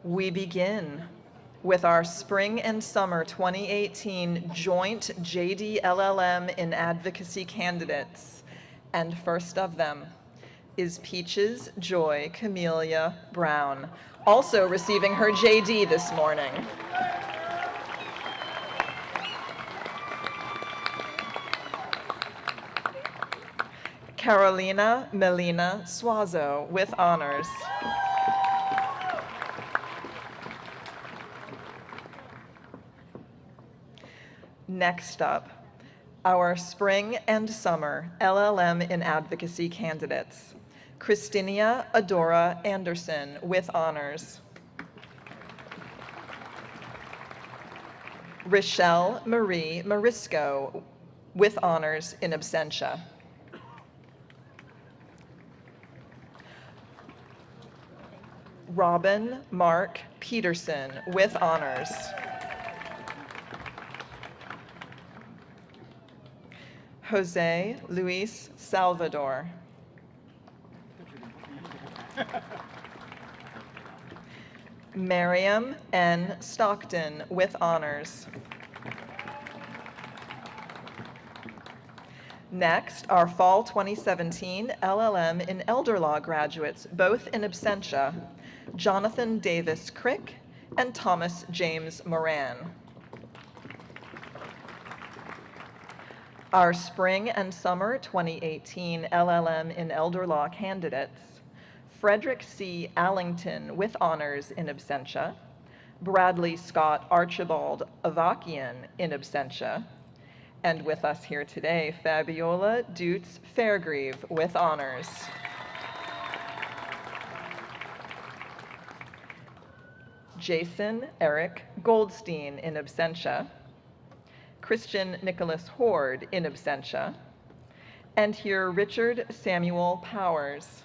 We begin with our Spring and Summer 2018 Joint JD LLM in Advocacy candidates. And first of them is Peaches Joy Camellia Brown, also receiving her JD this morning. Carolina Melina Suazo with honors. Next up, our Spring and Summer LLM in Advocacy candidates. Christinia Adora Anderson with honors. Rochelle Marie Marisco with honors in absentia. Robin Mark Peterson with honors. Jose Luis Salvador. Miriam N. Stockton with honors. Next, our Fall 2017 LLM in Elder Law graduates, both in absentia, Jonathan Davis Crick and Thomas James Moran. Our Spring and Summer 2018 LLM in Elder Law candidates, Frederick C. Allington with honors in absentia, Bradley Scott Archibald Avakian in absentia, and with us here today, Fabiola Dutz Fairgrieve with honors. Jason Eric Goldstein in absentia, Christian Nicholas Horde in absentia, and here Richard Samuel Powers.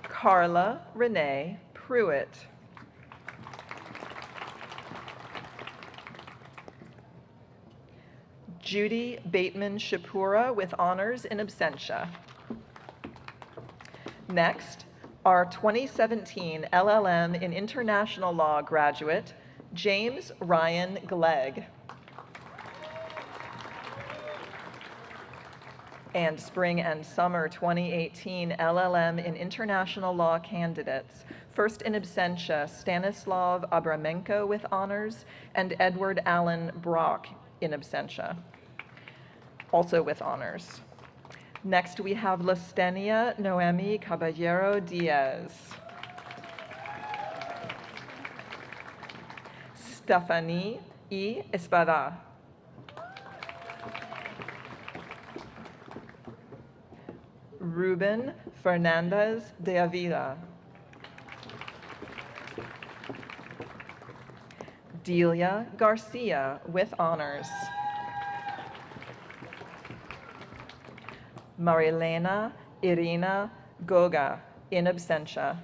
Carla Renee Pruitt. Judy Bateman Shapura with honors in absentia. Next, our 2017 LLM in International Law graduate, James Ryan Glegg. And Spring and Summer 2018 LLM in International Law candidates, first in absentia, Stanislav Abramenko with honors, and Edward Allen Brock in absentia, also with honors. Next, we have Lestenia Noemi Caballero Diaz. Stephanie E. Espada. Ruben Fernandez de Avila. Delia Garcia with honors. Marilena Irina Goga in absentia.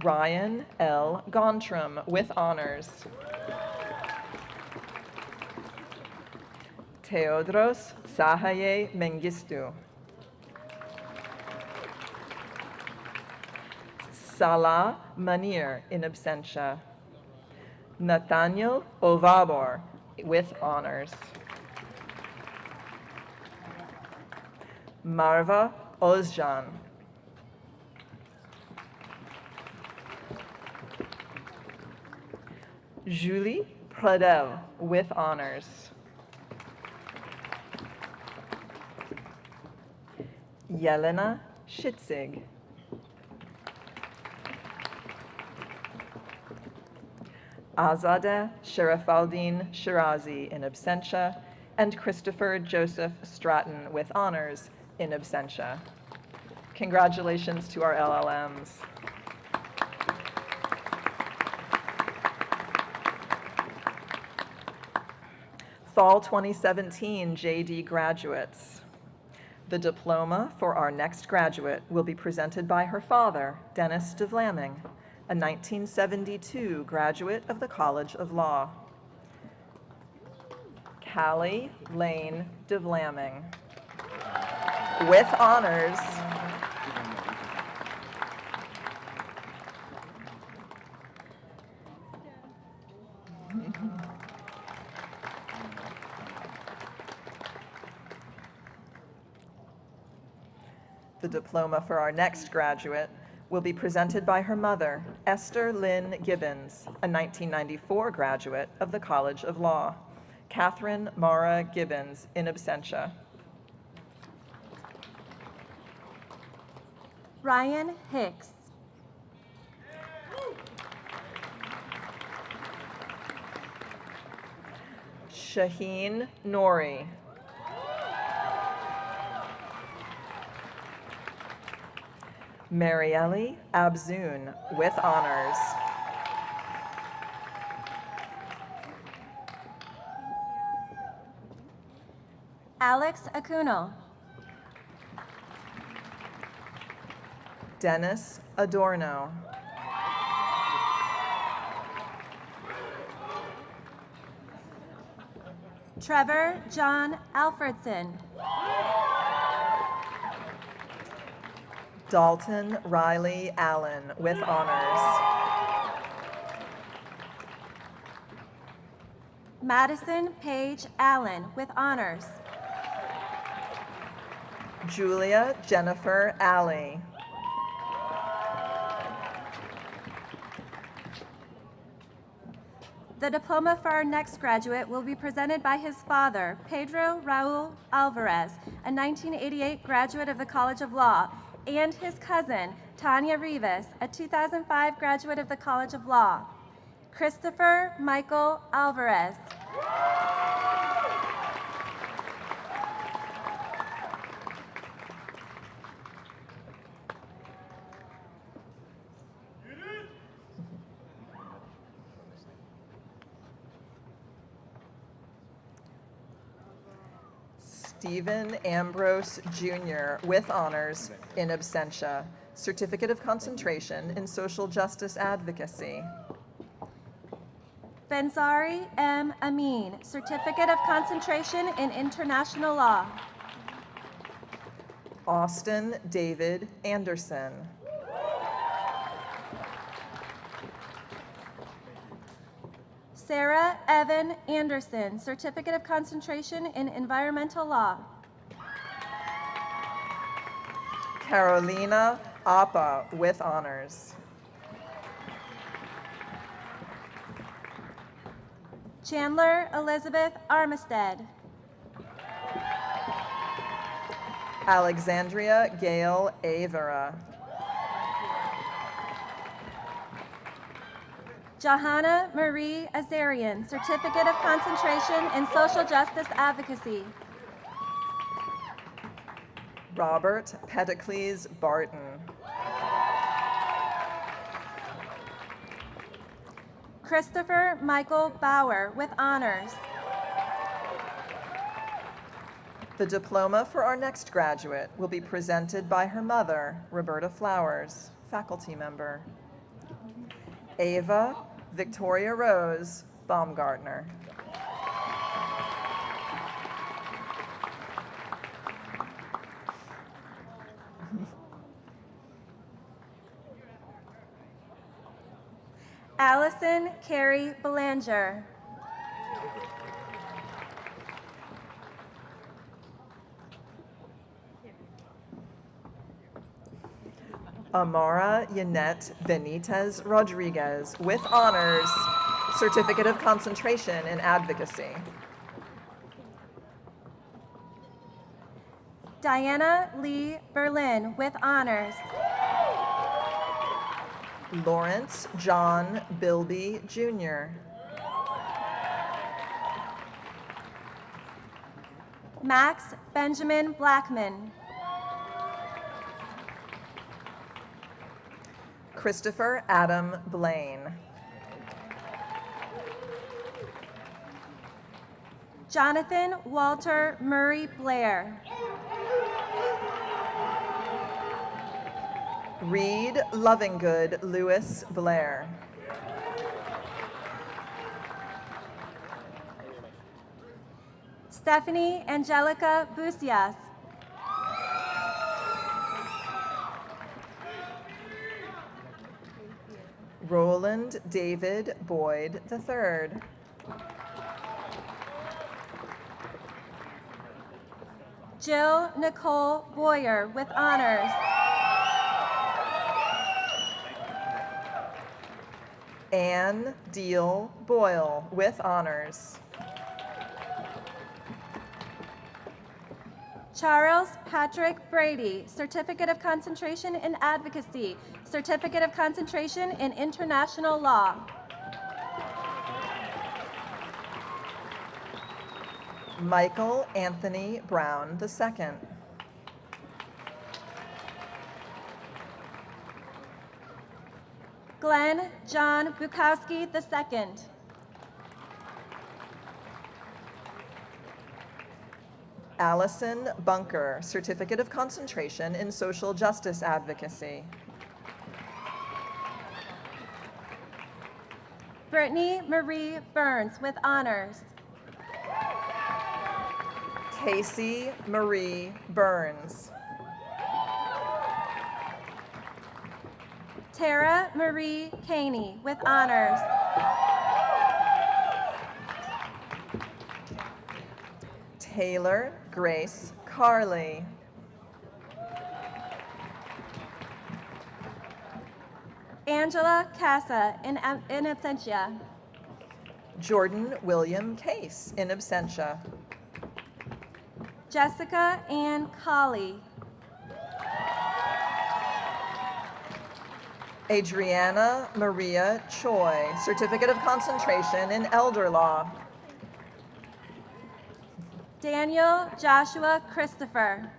Ryan L. Gontram with honors. Theodros Sahaye Mengistu. Salah Manir in absentia. Nathaniel Ovabor with honors. Marva Ozjan. Julie Pradel with honors. Yelena Schitzig. Azadeh Sherifaldin Shirazi in absentia, and Christopher Joseph Stratton with honors in absentia. Congratulations to our LLMs. Fall 2017 JD graduates. The diploma for our next graduate will be presented by her father, Dennis de Vlaming, a 1972 graduate of the College of Law. Callie Lane de Vlaming. With honors, the diploma for our next graduate will be presented by her mother, Esther Lynn Gibbons, a 1994 graduate of the College of Law. Catherine Mara Gibbons in absentia. Ryan Hicks. Shaheen Nori. Marielle Abzoon with honors. Alex Acuno. Dennis Adorno. Trevor John Alfredson. Dalton Riley Allen with honors. Madison Paige Allen with honors. Julia Jennifer Alley. The diploma for our next graduate will be presented by his father, Pedro Raul Alvarez, a 1988 graduate of the College of Law, and his cousin, Tanya Rivas, a 2005 graduate of the College of Law. Christopher Michael Alvarez. Stephen Ambrose Jr. with honors in absentia, Certificate of Concentration in Social Justice Advocacy. Benzari M. Amin, Certificate of Concentration in International Law. Austin David Anderson. Sarah Evan Anderson, Certificate of Concentration in Environmental Law. Carolina Appa with honors. Chandler Elizabeth Armistead. Alexandria Gail Avera. Johanna Marie Azarian, Certificate of Concentration in Social Justice Advocacy. Robert Pedicles Barton. Christopher Michael Bauer with honors. The diploma for our next graduate will be presented by her mother, Roberta Flowers, faculty member. Ava Victoria Rose Baumgartner. Allison Carey Belanger. Amara Yanette Benitez Rodriguez with honors, Certificate of Concentration in Advocacy. Diana Lee Berlin with honors. Lawrence John Bilby Jr. Max Benjamin Blackman. Christopher Adam Blaine. Jonathan Walter Murray Blair. Reed Lovingood Lewis Blair. Stephanie Angelica Busias. Roland David Boyd III. Jill Nicole Boyer with honors. Anne Deal Boyle with honors. Charles Patrick Brady, Certificate of Concentration in Advocacy, Certificate of Concentration in International Law. Michael Anthony Brown II. Glenn John Bukowski II. Allison Bunker, Certificate of Concentration in Social Justice Advocacy. Brittany Marie Burns with honors. Casey Marie Burns. Tara Marie Caney with honors. Taylor Grace Carley. Angela Casa in absentia. Jordan William Case in absentia. Jessica Ann Colley. Adriana Maria Choi, Certificate of Concentration in Elder Law. Daniel Joshua Christopher.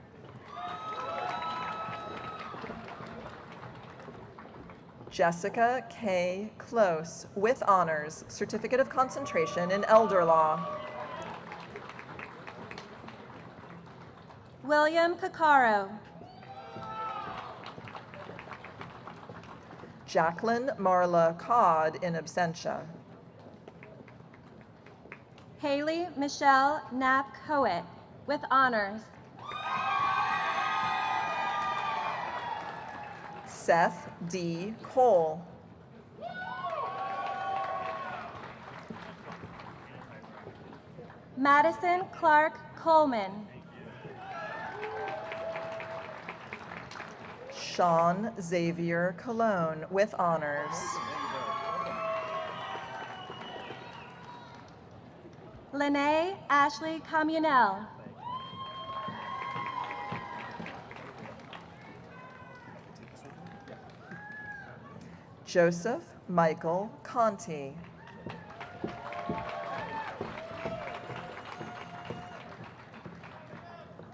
Jessica K. Close, with honors, Certificate of Concentration in Elder Law. William Caccaro. Jacqueline Marla Codd in absentia. Haley Michelle Knapp Coet with honors. Seth D. Cole. Madison Clark Coleman. Sean Xavier Cologne with honors. Lene Ashley Communel. Joseph Michael Conti.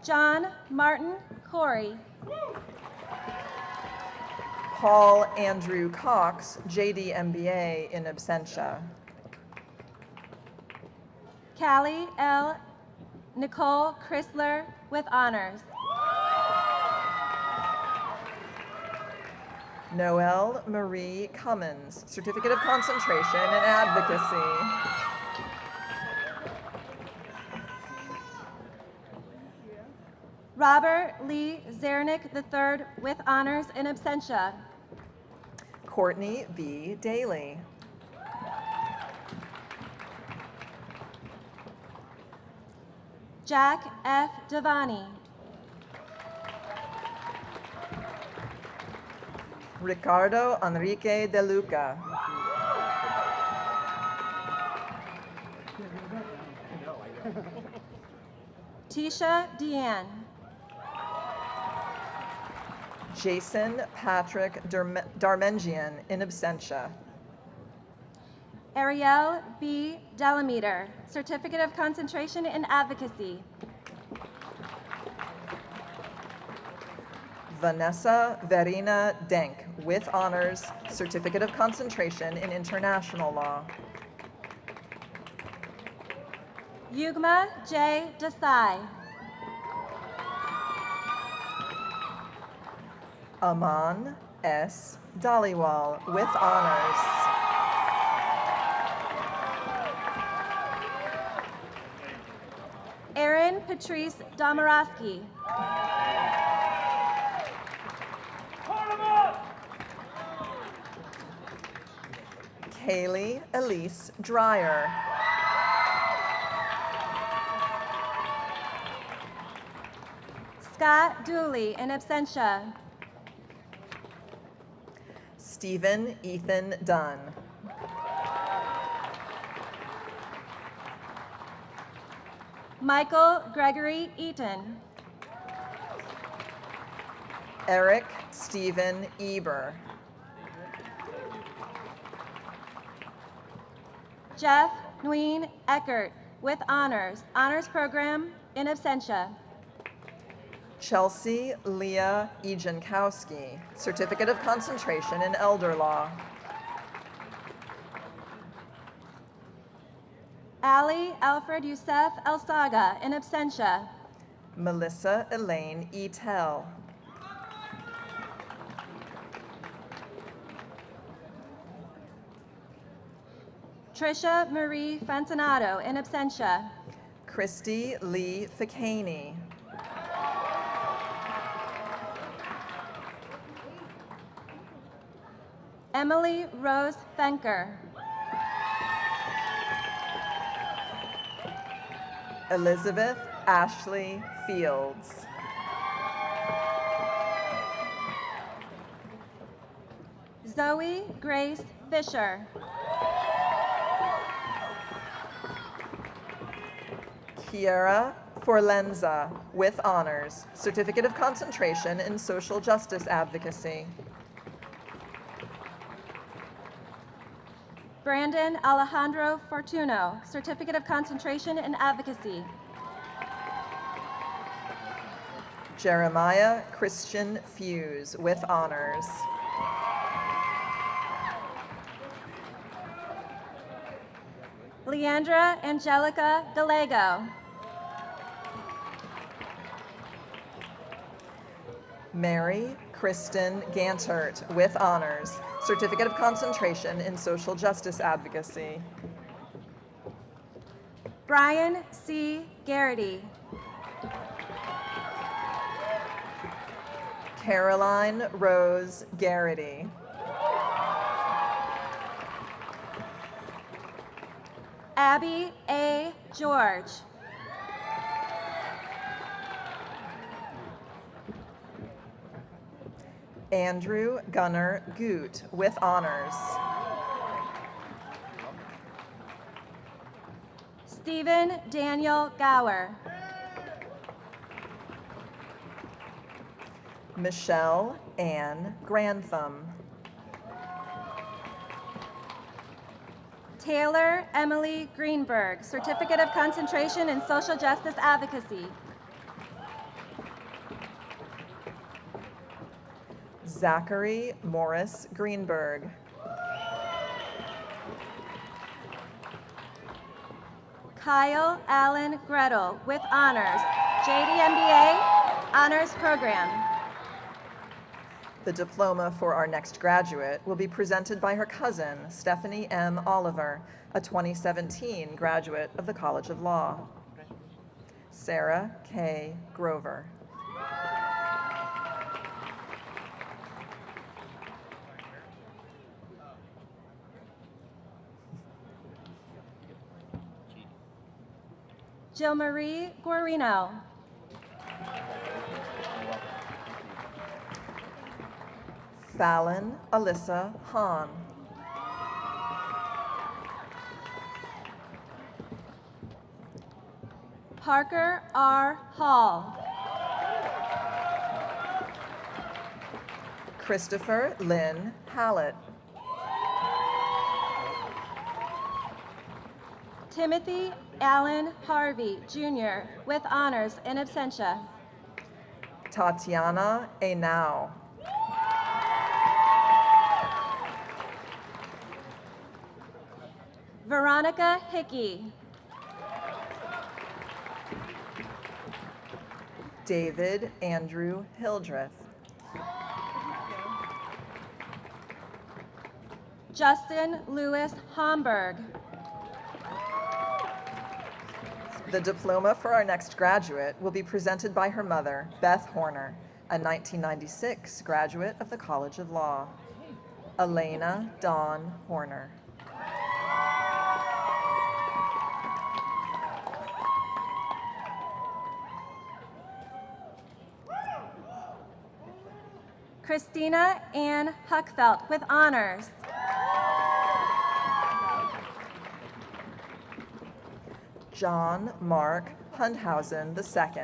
John Martin Corey. Paul Andrew Cox, JD MBA in absentia. Callie L. Nicole Chrysler with honors. Noelle Marie Cummins, Certificate of Concentration in Advocacy. Robert Lee Zernick III with honors in absentia. Courtney V. Daly. Jack F. Devani. Ricardo Enrique De Luca. Tisha Deanne. Jason Patrick Darmengian in absentia. Ariel B. Delameter, Certificate of Concentration in Advocacy. Vanessa Verena Denk, with honors, Certificate of Concentration in International Law. Yugma J. Desai. Aman S. Dhaliwal, with honors. Erin Patrice Domorowski. Kaylee Elise Dreyer. Scott Dooley in absentia. Stephen Ethan Dunn. Michael Gregory Eaton. Eric Stephen Eber. Jeff Nguyen Eckert with honors, honors program in absentia. Chelsea Leah Ejankowski, Certificate of Concentration in Elder Law. Ali Alfred Youssef El Saga in absentia. Melissa Elaine Etel. Trisha Marie Fantinato in absentia. Christy Lee Ficani. Emily Rose Fenker. Elizabeth Ashley Fields. Zoe Grace Fisher. Kiera Forlenza, with honors, Certificate of Concentration in Social Justice Advocacy. Brandon Alejandro Fortuno, Certificate of Concentration in Advocacy. Jeremiah Christian Fuse, with honors. Leandra Angelica Gallego. Mary Kristen Gantert, with honors, Certificate of Concentration in Social Justice Advocacy. Brian C. Garrity. Caroline Rose Garrity. Abby A. George. Andrew Gunnar Goot, with honors. Stephen Daniel Gower. Michelle Ann Grantham. Taylor Emily Greenberg, Certificate of Concentration in Social Justice Advocacy. Zachary Morris Greenberg. Kyle Allen Gretel, with honors, JD MBA Honors Program. The diploma for our next graduate will be presented by her cousin, Stephanie M. Oliver, a 2017 graduate of the College of Law. Sarah K. Grover. Jill Marie Guarino. Fallon Alyssa Hahn. Parker R. Hall. Christopher Lynn Hallett. Timothy Allen Harvey, Jr., with honors in absentia. Tatiana Enau. Veronica Hickey. David Andrew Hildreth. Justin Lewis Homburg. The diploma for our next graduate will be presented by her mother, Beth Horner, a 1996 graduate of the College of Law. Elena Dawn Horner. Christina Ann Huckfelt, with honors. John Mark Hundhausen II.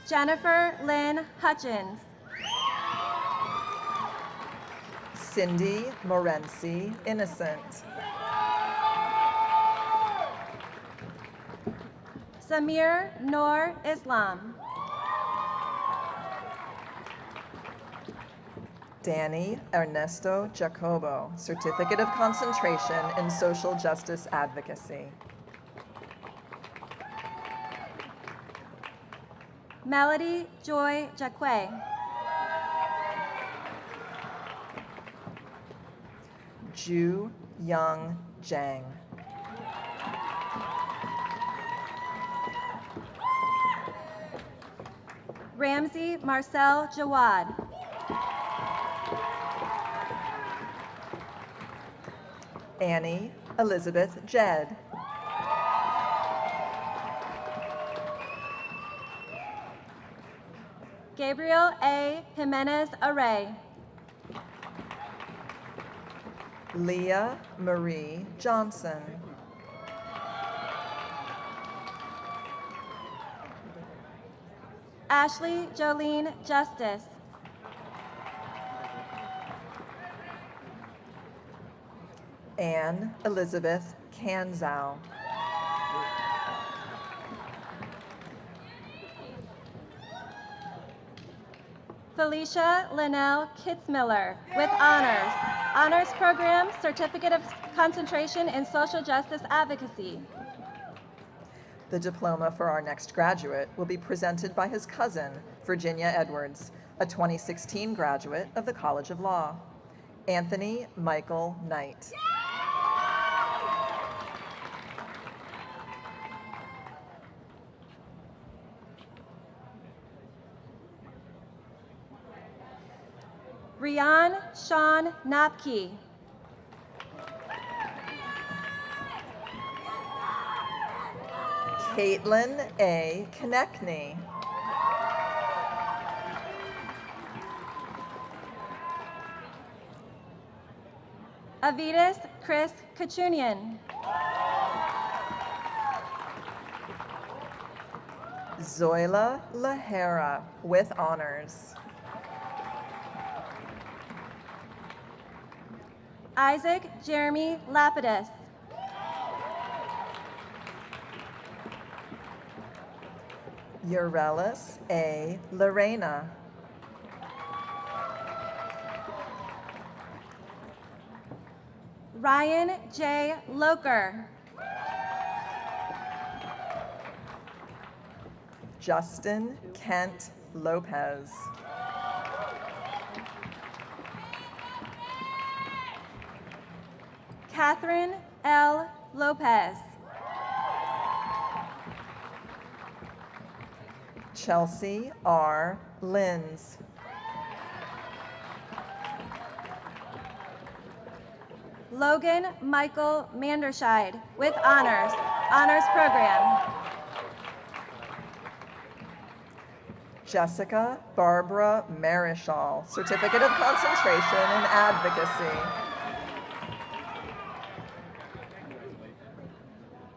Jennifer Lynn Hutchins. Cindy Morency Innocent. Samir Noor Islam. Danny Ernesto Jacobo, Certificate of Concentration in Social Justice Advocacy. Melody Joy Jacque. Ju Young Jang. Ramsey Marcel Jawad. Annie Elizabeth Jed. Gabriel A. Jimenez Array. Leah Marie Johnson. Ashley Jolene Justice. Anne Elizabeth Kanzow. Felicia Linnell Kitzmiller with honors. Honors Program, Certificate of Concentration in Social Justice Advocacy. The diploma for our next graduate will be presented by his cousin, Virginia Edwards, a 2016 graduate of the College of Law. Anthony Michael Knight. Rian Sean Napke. Caitlin A. Konechny. Avitas Chris Kachunian. Zoila Lahara with honors. Isaac Jeremy Lapidus. Urelis A. Lorena. Ryan J. Loker. Justin Kent Lopez. Catherine L. Lopez. Chelsea R. Linz. Logan Michael Manderscheid with honors. Honors Program. Jessica Barbara Marischal, Certificate of Concentration in Advocacy.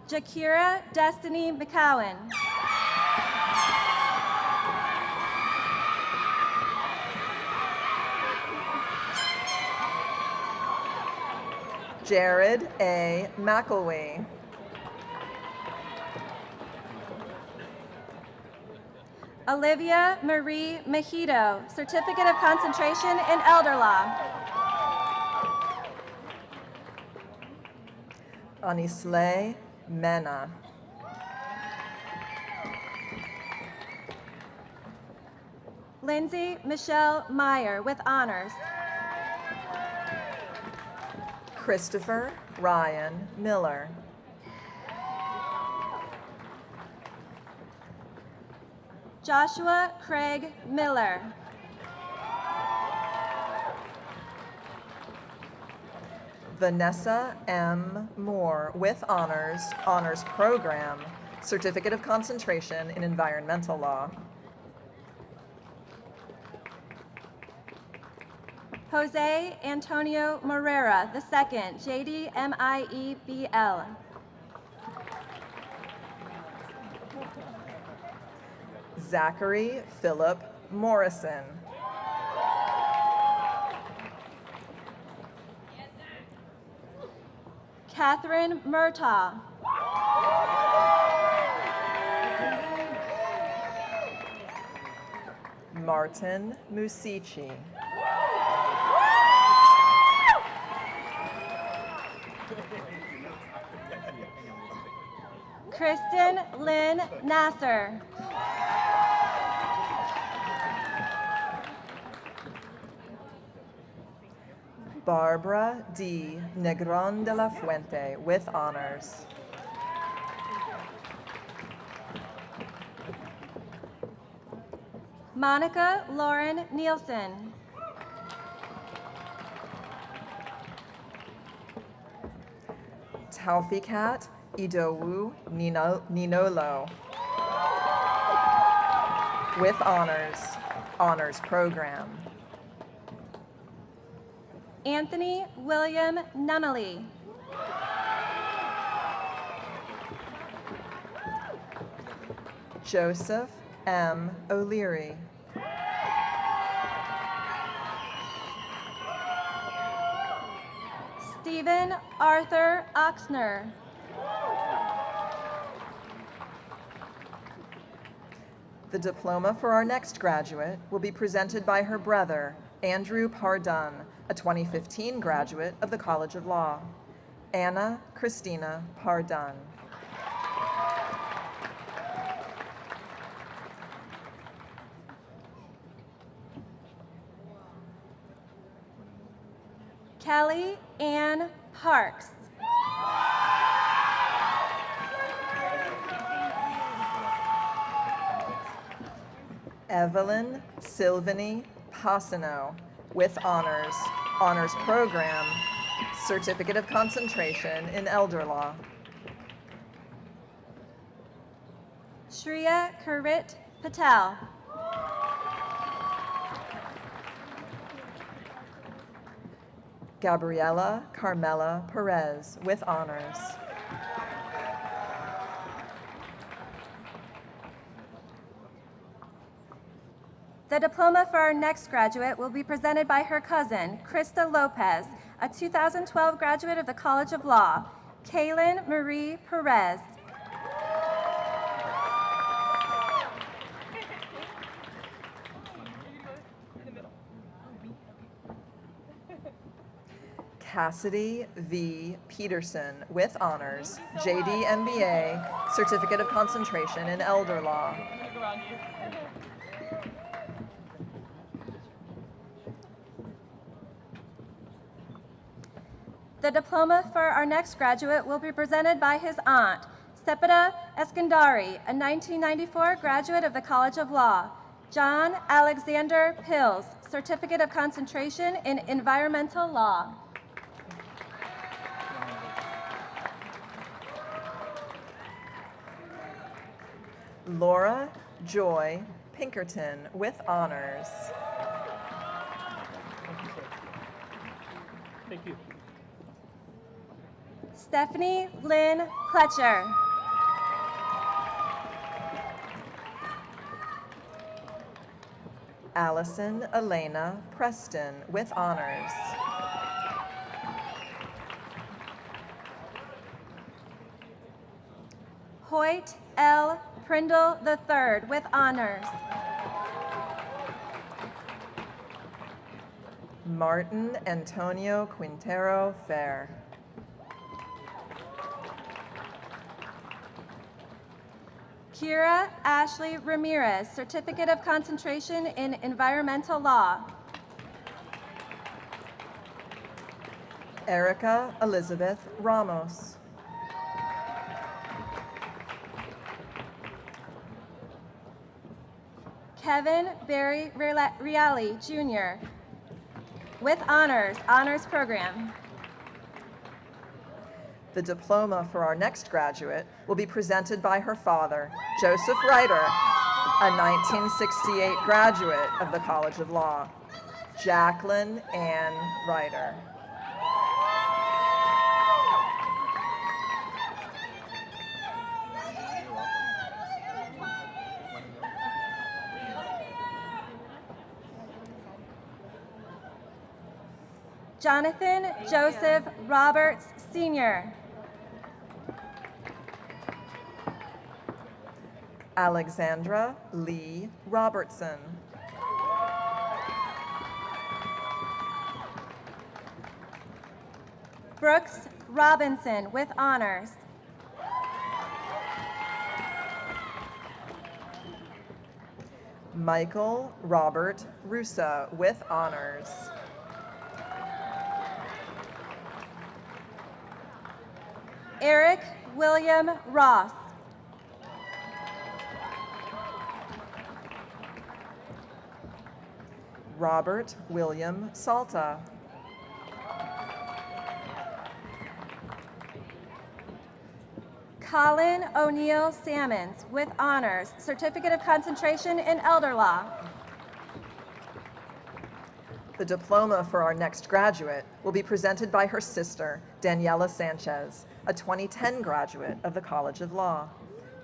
Jakira Destiny McCowan. Jared A. McElwee. Olivia Marie Mejito, Certificate of Concentration in Elder Law. Anisley Mena. Lindsay Michelle Meyer with honors. Christopher Ryan Miller. Joshua Craig Miller. Vanessa M. Moore with honors, honors program, Certificate of Concentration in Environmental Law. Jose Antonio Morera II, JD MIEBL. Zachary Philip Morrison. Catherine Murtaugh. Martin Musici. Kristen Lynn Nasser. Barbara D. Negron de la Fuente with honors. Monica Lauren Nielsen. Taufikat Idowu Ninolo. With honors program. Anthony William Nunnally. Joseph M. O'Leary. Stephen Arthur Oxner. The diploma for our next graduate will be presented by her brother, Andrew Pardun, a 2015 graduate of the College of Law. Anna Christina Pardun. Kelly Ann Parks. Evelyn Sylvany Passano, with honors program, certificate of concentration in elder law. Shreya Karit Patel. Gabriela Carmela Perez, with honors. The diploma for our next graduate will be presented by her cousin, Krista Lopez, a 2012 graduate of the College of Law, Kaylin Marie Perez. Cassidy V. Peterson, with honors, JD MBA, certificate of concentration in elder law. The diploma for our next graduate will be presented by his aunt, Sepida Eskandari, a 1994 graduate of the College of Law, John Alexander Pills, certificate of concentration in environmental law. Laura Joy Pinkerton, with honors. Thank you. Stephanie Lynn Pletcher. Allison Elena Preston, with honors. Hoyt L. Prindle III, with honors. Martin Antonio Quintero Fair. Kira Ashley Ramirez, certificate of concentration in environmental law. Erica Elizabeth Ramos. Kevin Barry Reale, Jr., with honors program. The diploma for our next graduate will be presented by her father, Joseph Ryder, a 1968 graduate of the College of Law, Jacqueline Ann Ryder. Jonathan Joseph Roberts, Sr. Alexandra Lee Robertson. Brooks Robinson, with honors. Michael Robert Russa, with honors. Eric William Ross. Robert William Salta. Colin O'Neill Sammons with honors, Certificate of Concentration in Elder Law. The diploma for our next graduate will be presented by her sister, Daniela Sanchez, a 2010 graduate of the College of Law.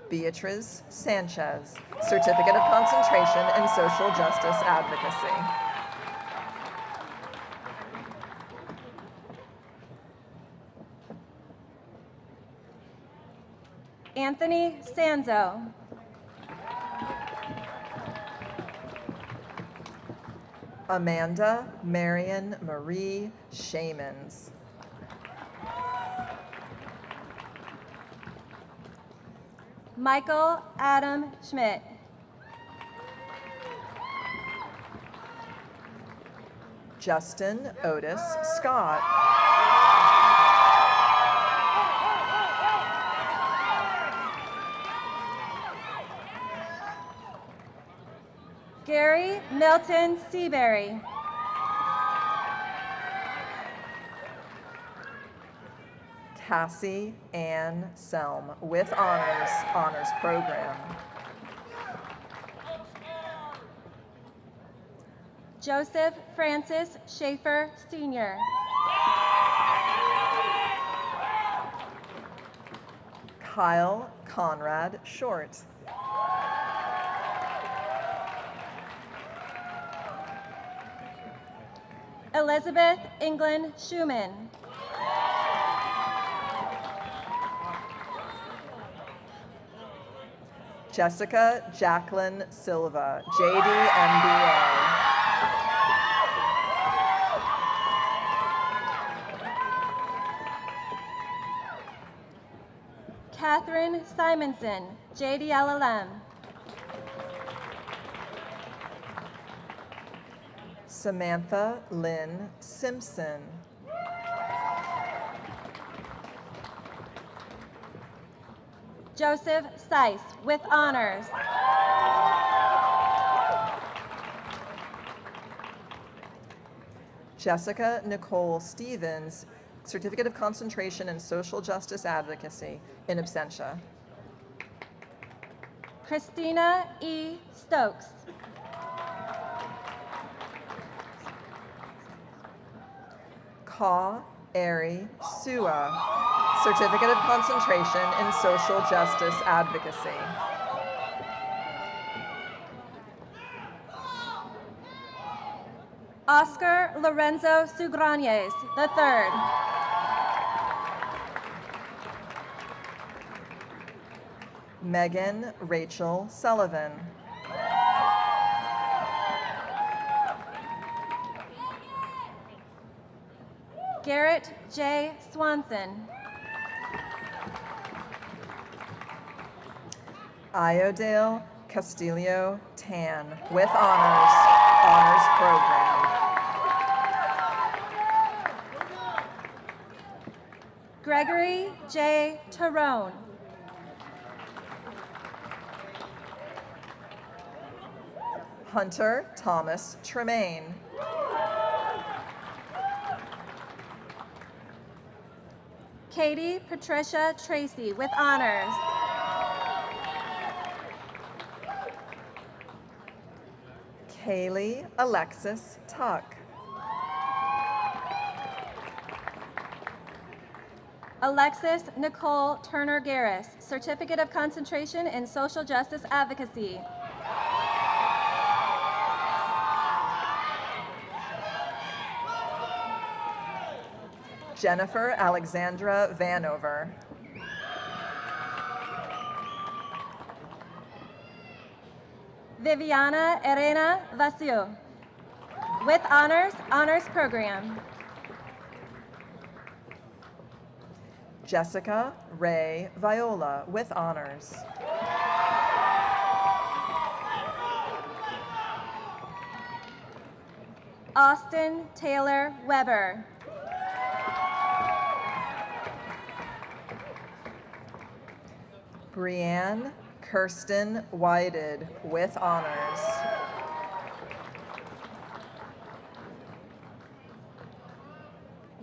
Beatriz Sanchez, Certificate of Concentration in Social Justice Advocacy. Anthony Sanzo. Amanda Marion Marie Shamans. Michael Adam Schmidt. Justin Otis Scott. Gary Milton Seabury. Cassie Ann Selm with honors program. Joseph Francis Schaefer Sr. Kyle Conrad Short. Elizabeth England Schumann. Jessica Jacqueline Silva, JD MBA. Catherine Simonson, JD-LLM. Samantha Lynn Simpson. Joseph Seiss with honors. Jessica Nicole Stevens, Certificate of Concentration in Social Justice Advocacy, in absentia. Christina E. Stokes. Ka Eri Sua, Certificate of Concentration in Social Justice Advocacy. Oscar Lorenzo Sugrañez, III. Megan Rachel Sullivan. Garrett J. Swanson. Iodale Castillo Tan, with honors program. Gregory J. Tyrone. Hunter Thomas Tremaine. Katie Patricia Tracy with honors. Kaylee Alexis Tuck. Alexis Nicole Turner Garris, Certificate of Concentration in Social Justice Advocacy. Jennifer Alexandra Vanover. Viviana Elena Vasil, with honors program. Jessica Ray Viola, with honors. Austin Taylor Weber. Brianne Kirsten Whited, with honors.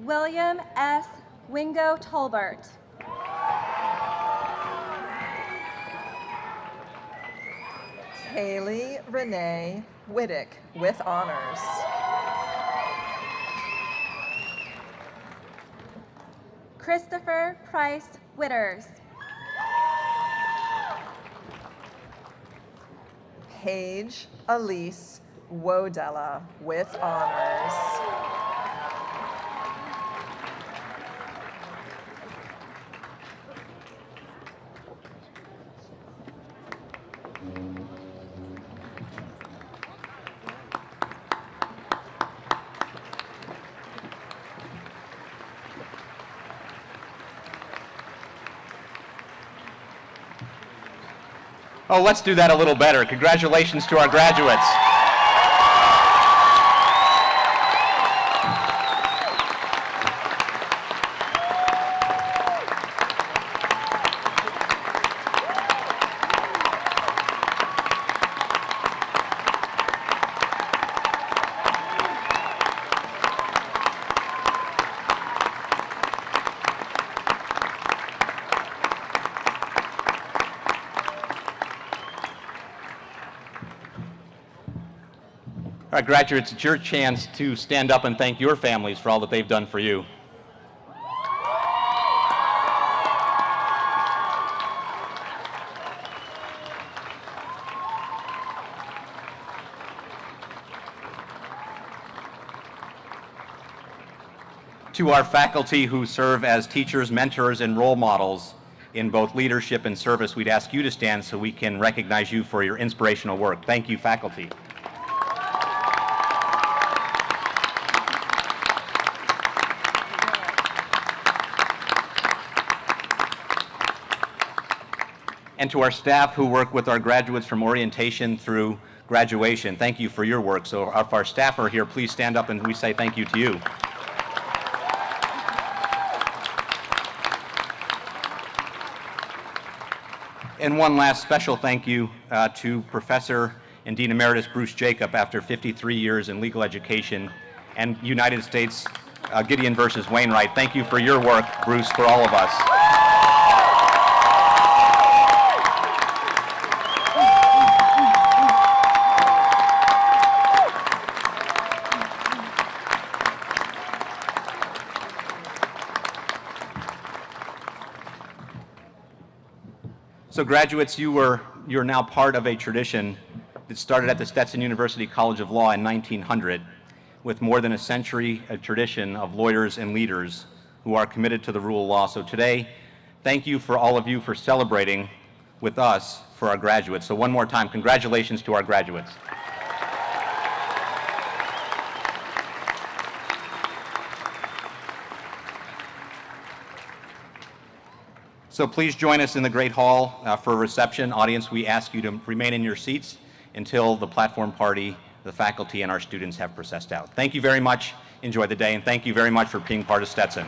William S. Wingo Tolbert. Kaylee Renee Whittick with honors. Christopher Price Witters. Paige Elise Wodella with honors. Oh, let's do that a little better. Congratulations to our graduates. All right, graduates, it's your chance to stand up and thank your families for all that they've done for you. To our faculty who serve as teachers, mentors, and role models in both leadership and service, we'd ask you to stand so we can recognize you for your inspirational work. Thank you, faculty. And to our staff who work with our graduates from orientation through graduation, thank you for your work. So if our staff are here, please stand up and we say thank you to you. And one last special thank you to Professor and Dean Emeritus Bruce Jacob after 53 years in legal education and United States Gideon versus Wainwright. Thank you for your work, Bruce, for all of us. So graduates, you're now part of a tradition that started at the Stetson University College of Law in 1900, with more than a century of tradition of lawyers and leaders who are committed to the rule of law. So today, thank you for all of you for celebrating with us for our graduates. So one more time, congratulations to our graduates. So please join us in the Great Hall for a reception. Audience, we ask you to remain in your seats until the platform party, the faculty, and our students have processed out. Thank you very much. Enjoy the day, and thank you very much for being part of Stetson.